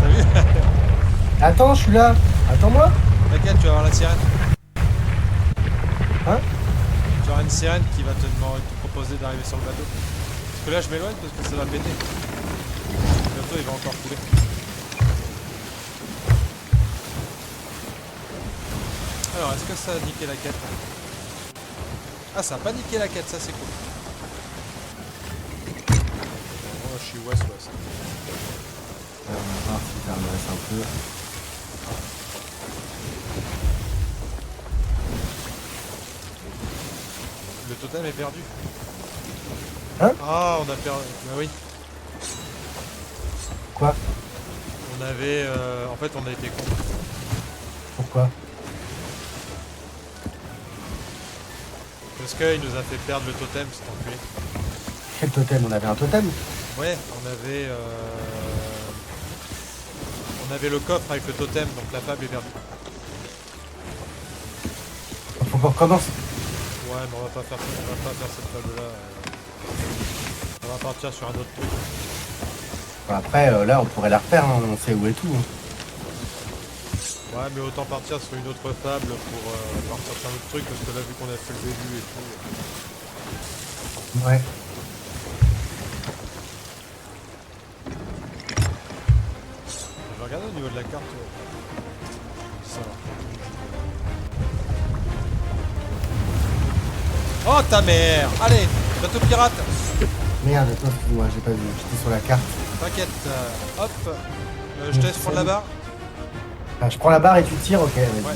T'as vu? Attends, je suis là. Attends-moi. T'inquiète, tu vas avoir la sirène. Hein? Tu auras une sirène qui va te proposer d'arriver sur le bateau. Parce que là je m'éloigne parce que ça va péter. Le bateau il va encore couler. Alors est-ce que ça a niqué la quête? Ah ça a pas niqué la quête, ça c'est cool. Moi je suis ouest-ouest. On va voir si ça me reste un peu. Le totem est perdu. Hein? Ah on a perdu. Bah oui. Quoi? On avait... En fait on a été con. Pourquoi? Parce qu'il nous a fait perdre le totem, cet enculé. Quel totem? On avait un totem? Ouais, on avait le coffre avec le totem, donc la table est perdue. Faut qu'on recommence. Ouais, mais on va pas faire cette table-là. On va partir sur un autre truc. Après, là, on pourrait la refaire, hein, on sait où est tout. Hein. Ouais, mais autant partir sur une autre table pour partir sur un autre truc, parce que là, vu qu'on a fait le début et tout... Ouais. Je vais regarder au niveau de la carte. Ça va. Oh ta mère! Allez! Bateau pirate! Merde, attends, excuse-moi, j'ai pas vu. J'étais sur la carte. T'inquiète, hop! Je te laisse prendre la barre. Ah, je prends la barre et tu tires, ok. Vas-y. Ouais.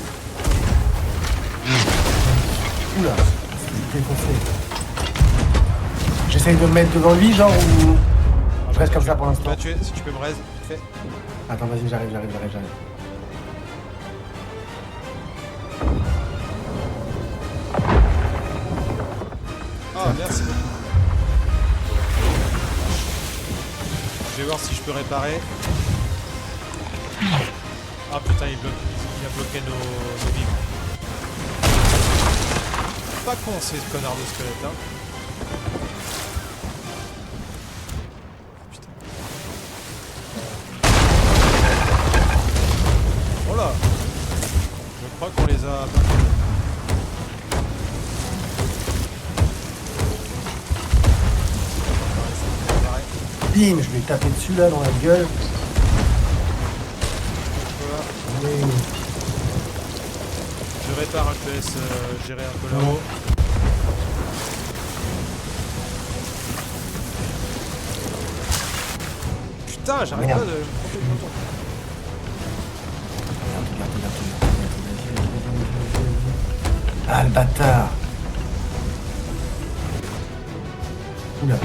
Oula. défoncer. J'essaye de me mettre devant lui, genre, ou... Je reste comme ça pour Tu l'instant. vas tuer, si tu peux me raise, fais. Attends, vas-y, j'arrive. Ah, merci beaucoup. Je vais voir si je peux réparer. Ah putain, il a bloqué nos vivres. Pas con ces connards de squelettes, hein. Putain. Oh là! Je crois qu'on les a battus. Bim, je vais taper dessus là dans la gueule. Voilà. Allez. Je répare, je te laisse gérer un peu là-haut. Putain, j'arrête Merde. pas de me tromper de bouton. Ah, le bâtard. Oula.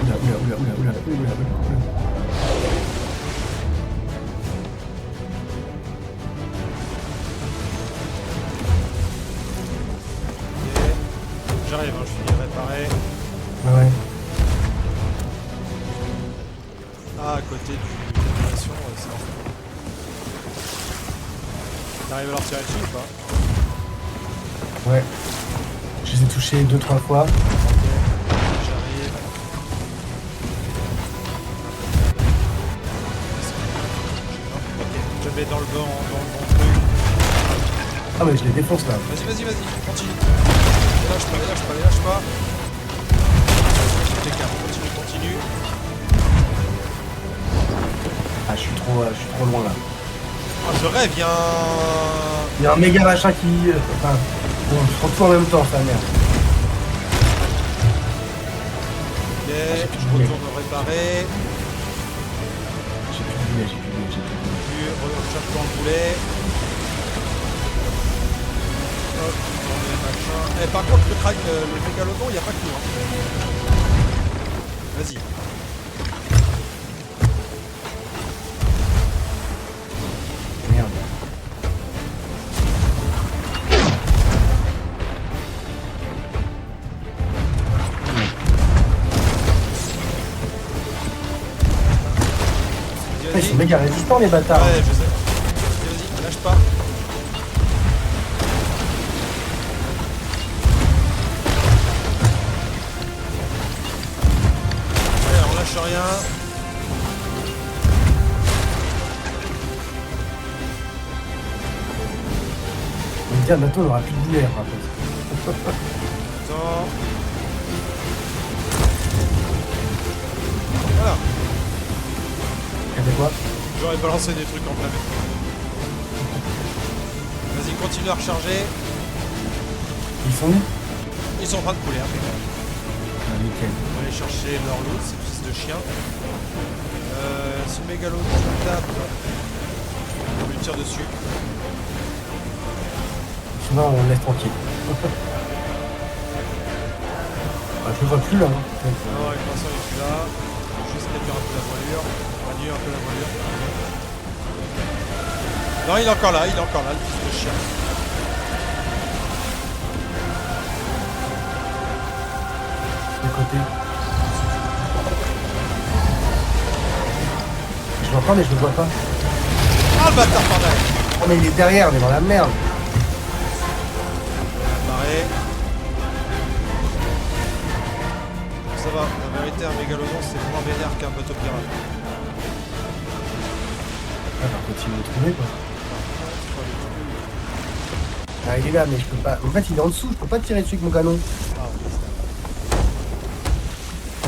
J'arrive, hein, je finis de réparer. Ouais. Ah, à côté du l'animation, c'est en fait. T'arrives à leur tirer dessus ou pas? Ouais. Je les ai touchés 2-3 fois. Ok, j'arrive. Ok, je mets dans le bon truc. Ah mais je les défonce là. Vas-y, continue. Lâche pas. Continue. Ah, je suis trop loin là. Ah, je rêve, Il y a un méga machin qui... Enfin, bon, je prends tout en même temps, sa mère. Ok, je retourne réparer. J'ai plus de boulet. Puis, recherche dans le boulet. Hop, on met machin. Eh, par contre, le mégalodon, il n'y a pas que nous. Hein. Vas-y. Merde. Ils sont méga résistants les bâtards. Ouais, je sais. Vas-y, lâche pas. Allez, on lâche rien. On me dit, bientôt on aura plus de boulet par contre. Attends. Voilà. Regardez quoi. J'aurais balancé des trucs en plein milieu. Vas-y, continue à recharger. Ils sont où? Ils sont en train de couler, impeccable. Ah, nickel. On va aller chercher leur loot, ces fils de chiens. Si le mégalodon tape, on lui tire dessus. Sinon on le laisse tranquille. Ah, je le vois plus là. Hein. Non, avec l'instant il est plus là. Je vais juste réduire un peu la voilure. Réduire un peu la voilure. Non, il est encore là, le fils de chien. De côté. Je l'entends mais je le vois pas. Ah, le bâtard par derrière. Oh mais il est derrière, on est dans la merde. Pareil. Ça va, la vérité, un mégalodon c'est moins vénère qu'un bateau pirate. Ah bah continue de le trouver quoi. Ah il est là mais je peux pas. En fait il est en dessous, je peux pas tirer dessus avec mon canon. Ah, oui,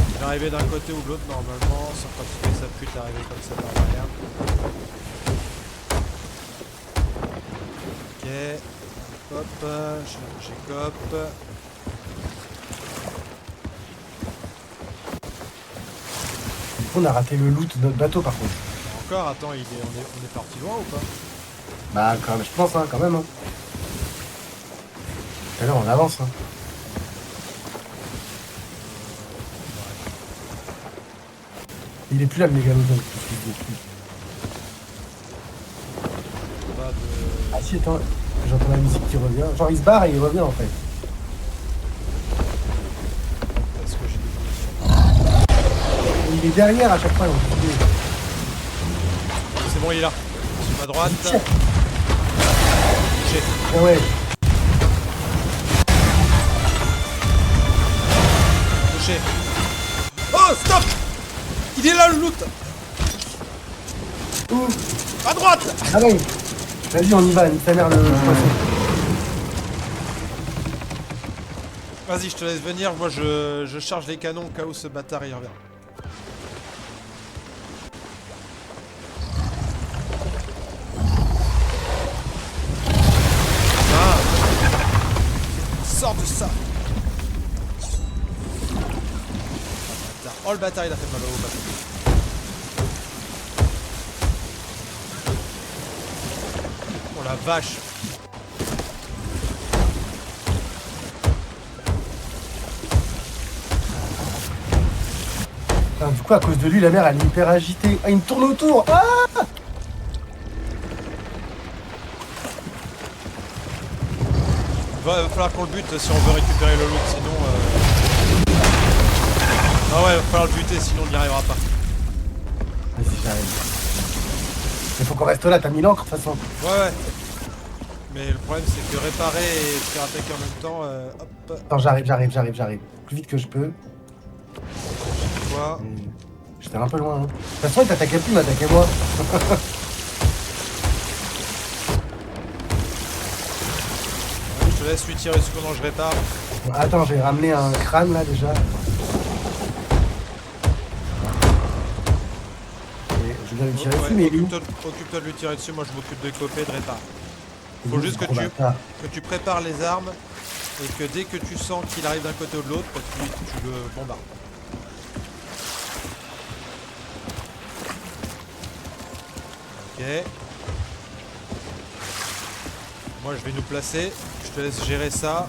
il est arrivé d'un côté ou de l'autre normalement, sans pratiquer sa pute arriver comme ça par derrière. Ok. Hop, j'ai cop. Du coup on a raté le loot de notre bateau par contre. Encore, attends, on est parti loin ou pas? Bah quand même, je pense hein, quand même. Hein. Tout à l'heure on avance. Hein. Il est plus là le mégalodon. Pas de... Ah si, attends, j'entends la musique qui revient. Genre il se barre et il revient en fait. Parce que j'ai des munitions. Il est derrière à chaque fois. Donc, C'est bon, il est là. Sur ma droite. Tiens. Touché. Ah ouais. Touché. Oh, stop! Il est là, le loot! Ouh. À droite! Ah ouais. Vas-y, on y va, nique ta mère le poisson. Vas-y, je te laisse venir. Moi, je charge les canons au cas où ce bâtard il revient. Ah! Sors de ça! Oh, le bâtard, il a fait mal au bâtard. Oh la vache! Putain, du coup, à cause de lui, la mer elle est hyper agitée. Ah, il me tourne autour. Ah Va falloir qu'on le bute si on veut récupérer le loot, sinon... Ah ouais, va falloir le buter, sinon on n'y arrivera pas. Vas-y, j'arrive. Mais faut qu'on reste là, t'as mis l'encre de toute façon. Ouais. Mais le problème c'est que réparer et se faire attaquer en même temps, hop, Attends, j'arrive. Plus vite que je peux. quoi. J'étais un peu loin. Hein. De toute façon, il t'attaquait plus, il m'attaquait moi. Je te laisse lui tirer dessus pendant que je répare. Attends, j'ai ramené un crâne là déjà. Et je viens lui tirer dessus, mais il est où? Occupe-toi de lui tirer dessus, moi je m'occupe de coper et de réparer. Il est Faut où, juste ce que gros bâtard tu prépares les armes et que dès que tu sens qu'il arrive d'un côté ou de l'autre, bah, tu le bombardes. Ok. Moi je vais nous placer, je te laisse gérer ça.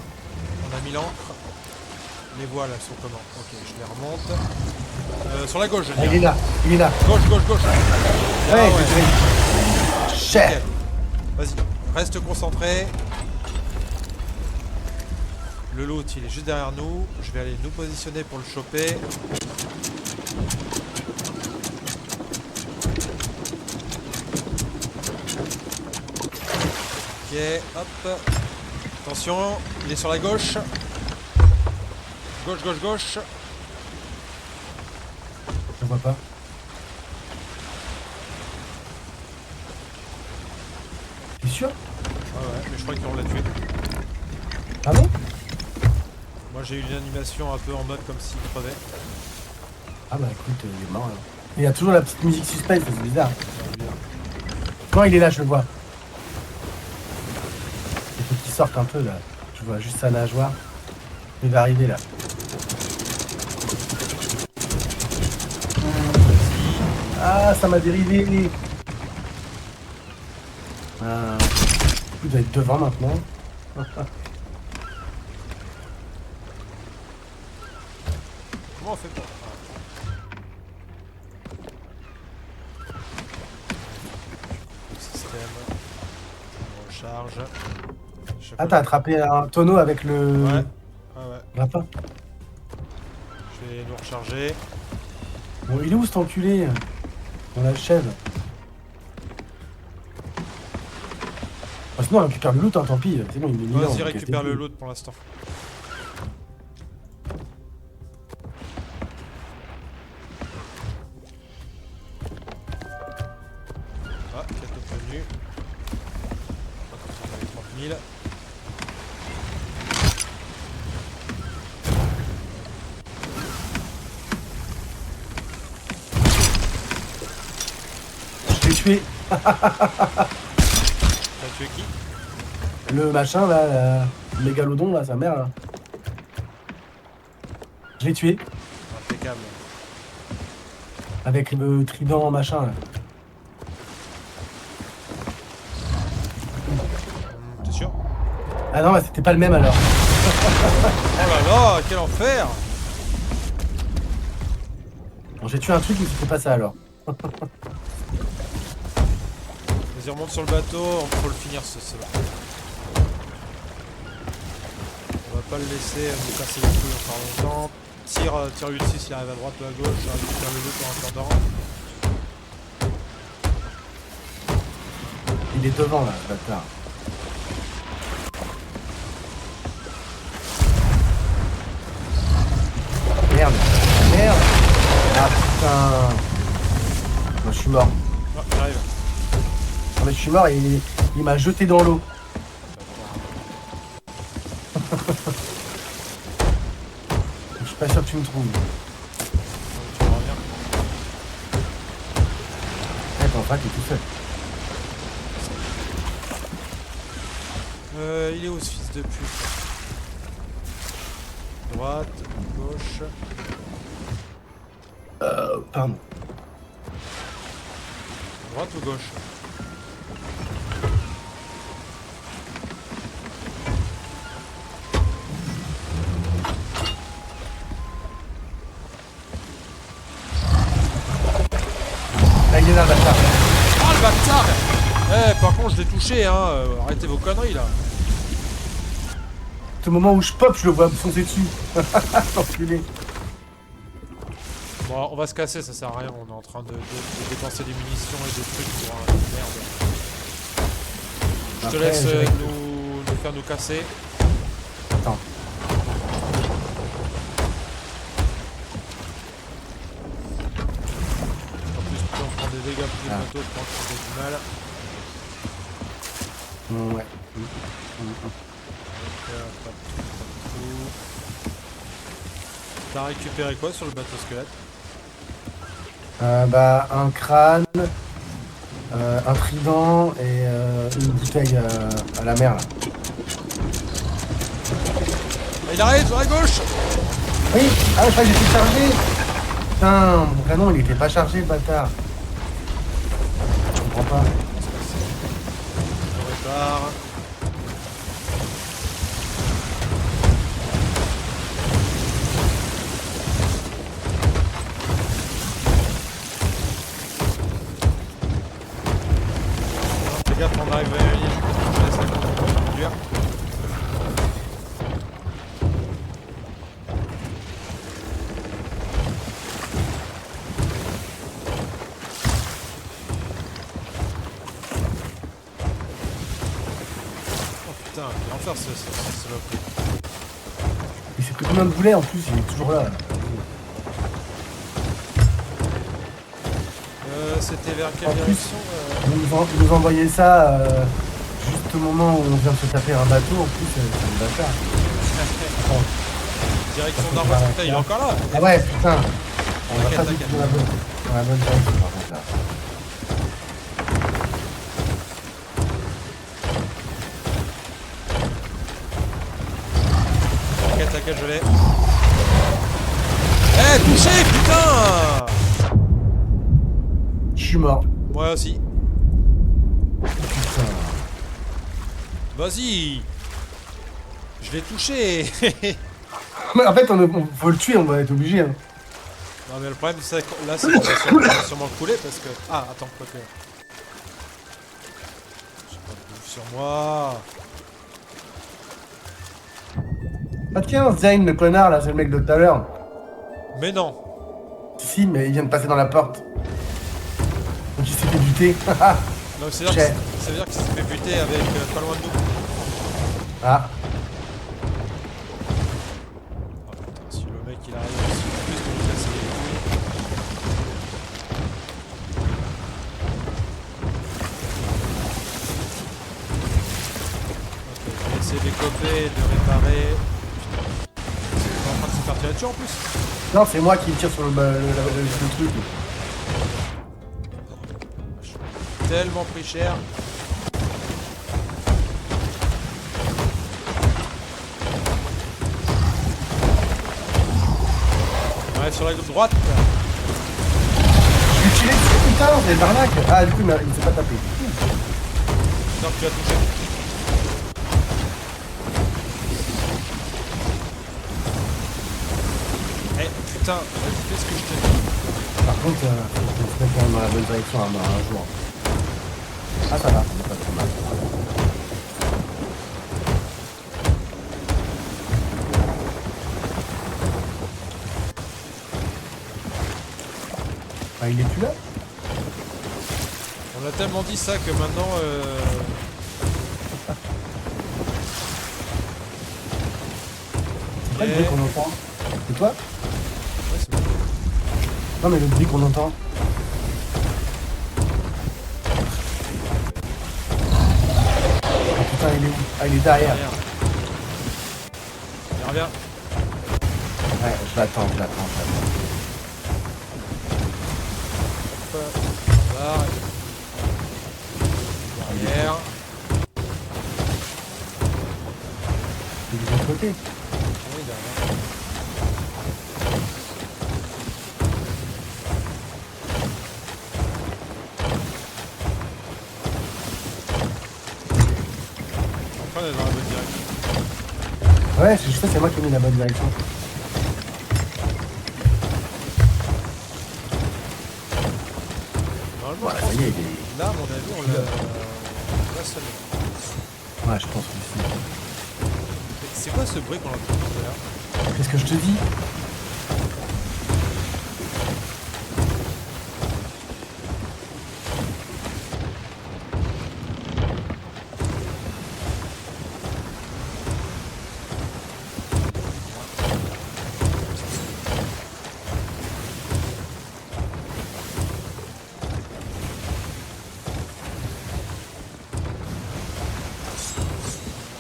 On a mis l'encre. Les voiles elles sont comment? Ok, je les remonte. Sur la gauche je Ah, dirais. il est là. Gauche. Ouais, Ah je dirais. Cher. Ok. Vas-y, reste concentré. Le loot il est juste derrière nous. Je vais aller nous positionner pour le choper. Ok, hop. Attention, il est sur la gauche. Gauche. Je vois pas. T'es sûr? Ah ouais, mais je crois qu'on l'a tué. Ah bon? Moi j'ai eu une animation un peu en mode comme s'il crevait. Ah bah écoute, il est mort là. Il y a toujours la petite musique suspense, c'est bizarre. Non, il est là, je le vois. Il faut qu'il sorte un peu là. Je vois juste sa nageoire. Il va arriver là. Ah, ça m'a dérivé. Ah. Il doit être devant maintenant. Comment on fait pour... Système. On recharge. Ah, t'as attrapé un tonneau avec le Ouais. lapin. Je vais nous recharger. Bon, il est où cet enculé? On l'achève. Ah, sinon, on récupère le loot, hein, tant pis. C'est bon, il est mis là, Vas-y, on récupère casse le les loot pour l'instant. Ah, quête obtenue. Ah, comme ça, on avait 30 000. Je l'ai tué. T'as tué qui? Le machin là, le mégalodon là, sa mère là. Je l'ai tué Impeccable. avec le trident machin là. T'es sûr? Ah non, bah, c'était pas le même alors. Oh là là, quel enfer! Bon, j'ai tué un truc, mais c'était pas ça alors. Vas-y, remonte sur le bateau, on faut le finir cela. On va pas le laisser nous casser les couilles encore longtemps. Tire Ulysses, il arrive à droite ou à gauche, je récupère le loot en attendant. Il est devant là, ce bâtard. Merde. Merde. Ah putain. Moi je suis mort. Ah, j'arrive. Non, mais je suis mort et il m'a jeté dans l'eau. Je suis pas sûr que tu me trouves. Tu reviens. Attends, en fait, t'es tout seul. Il est où ce fils de pute? Droite, gauche. Pardon. Droite ou gauche? Là, il est là, bâtard. Ah le bâtard! Eh par contre je l'ai touché hein, arrêtez vos conneries là. Au moment où je pop, je le vois me foncer dessus. Enculé. Bon on va se casser, ça sert à rien, on est en train de dépenser des munitions et des trucs pour un merde. Je te Après, laisse je vais- nous faire nous casser. Attends. En plus plus on prend des dégâts, plus le Ah. bateau je pense qu'on a du mal. Ouais. Pas de tout. T'as récupéré quoi sur le bateau squelette? Bah, un crâne, un trident et une bouteille à la mer là. Ah, il arrive sur la gauche! Oui. Ah, je crois que j'étais chargé. Putain, mon canon il était pas chargé, le bâtard. Je comprends pas. On répare. Fais gaffe, on arrive à une île. Je laisse la conduire. Oh putain, quel enfer ce saloperie. Il s'est pris combien de boulets en plus, il est toujours là. C'était vers quelle En plus, direction Ils nous envoyaient ça juste au moment où on vient de se taper un bateau, en plus, c'est le bâtard. Direction d'Arbois, putain, il est encore là. Ah ouais, putain. On va T'inquiète, pas du t'inquiète. tout dans la bonne direction par contre là. T'inquiète, je l'ai. Eh, touché, putain! Je suis mort. Moi aussi. Putain. Vas-y! Je l'ai touché! Mais en fait, on faut le tuer, on va être obligé. Hein. Non mais le problème c'est que là c'est qu'on va sûrement couler parce que... Ah attends, quoi que... J'ai pas de bouffe sur moi. Ah tiens, Zane, le connard là, c'est le mec de tout à l'heure. Mais non! Si, mais il vient de passer dans la porte. Donc il s'est fait buter. Donc c'est-à-dire J'ai- qu'il s'est fait buter avec pas loin de nous. Ah, Ah putain, si le mec il arrive aussi plus de nous casser les couilles. Ok, je vais essayer d'écoper et de réparer. Putain. C'est en train de se faire tirer dessus en plus. non, c'est moi qui tire sur le truc. Tellement pris cher. On arrive sur la droite. Je lui tiré dessus, putain, c'est une arnaque. Ah, du coup, il ne s'est pas tapé. Putain, tu as touché. Eh putain, fais ce que je te dis. Par contre, faut se mettre quand même dans la bonne direction un jour. Ah, ça va, on est pas trop mal. Ah, il est plus là? On a tellement dit ça que maintenant... C'est pas le bruit qu'on entend. C'est toi? Ouais, c'est bon. Non, mais le bruit qu'on entend. Ah putain, il est où? Ah, il est derrière. Derrière. Il revient. Ouais, je l'attends. Là. Derrière. Il est de l'autre côté. Oui, derrière. Enfin, on est dans la bonne direction. Ouais, je sais, c'est moi qui ai mis la bonne direction. Normalement, Voilà, je pense ça y est, que il est... là, à mon avis, on l'a seulement. Ouais, je pense aussi. C'est quoi ce bruit qu'on entend tout à l'heure? Qu'est-ce que je te dis?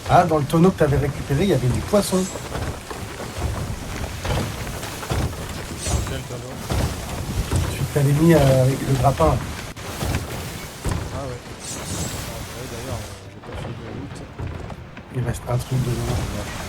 Ah, dans le tonneau que tu avais récupéré, il y avait du poisson. Quel tonneau? Tu t'avais mis avec le grappin. Ah ouais. Ouais, d'ailleurs, j'ai pas fait de loot. Il reste un truc dedans.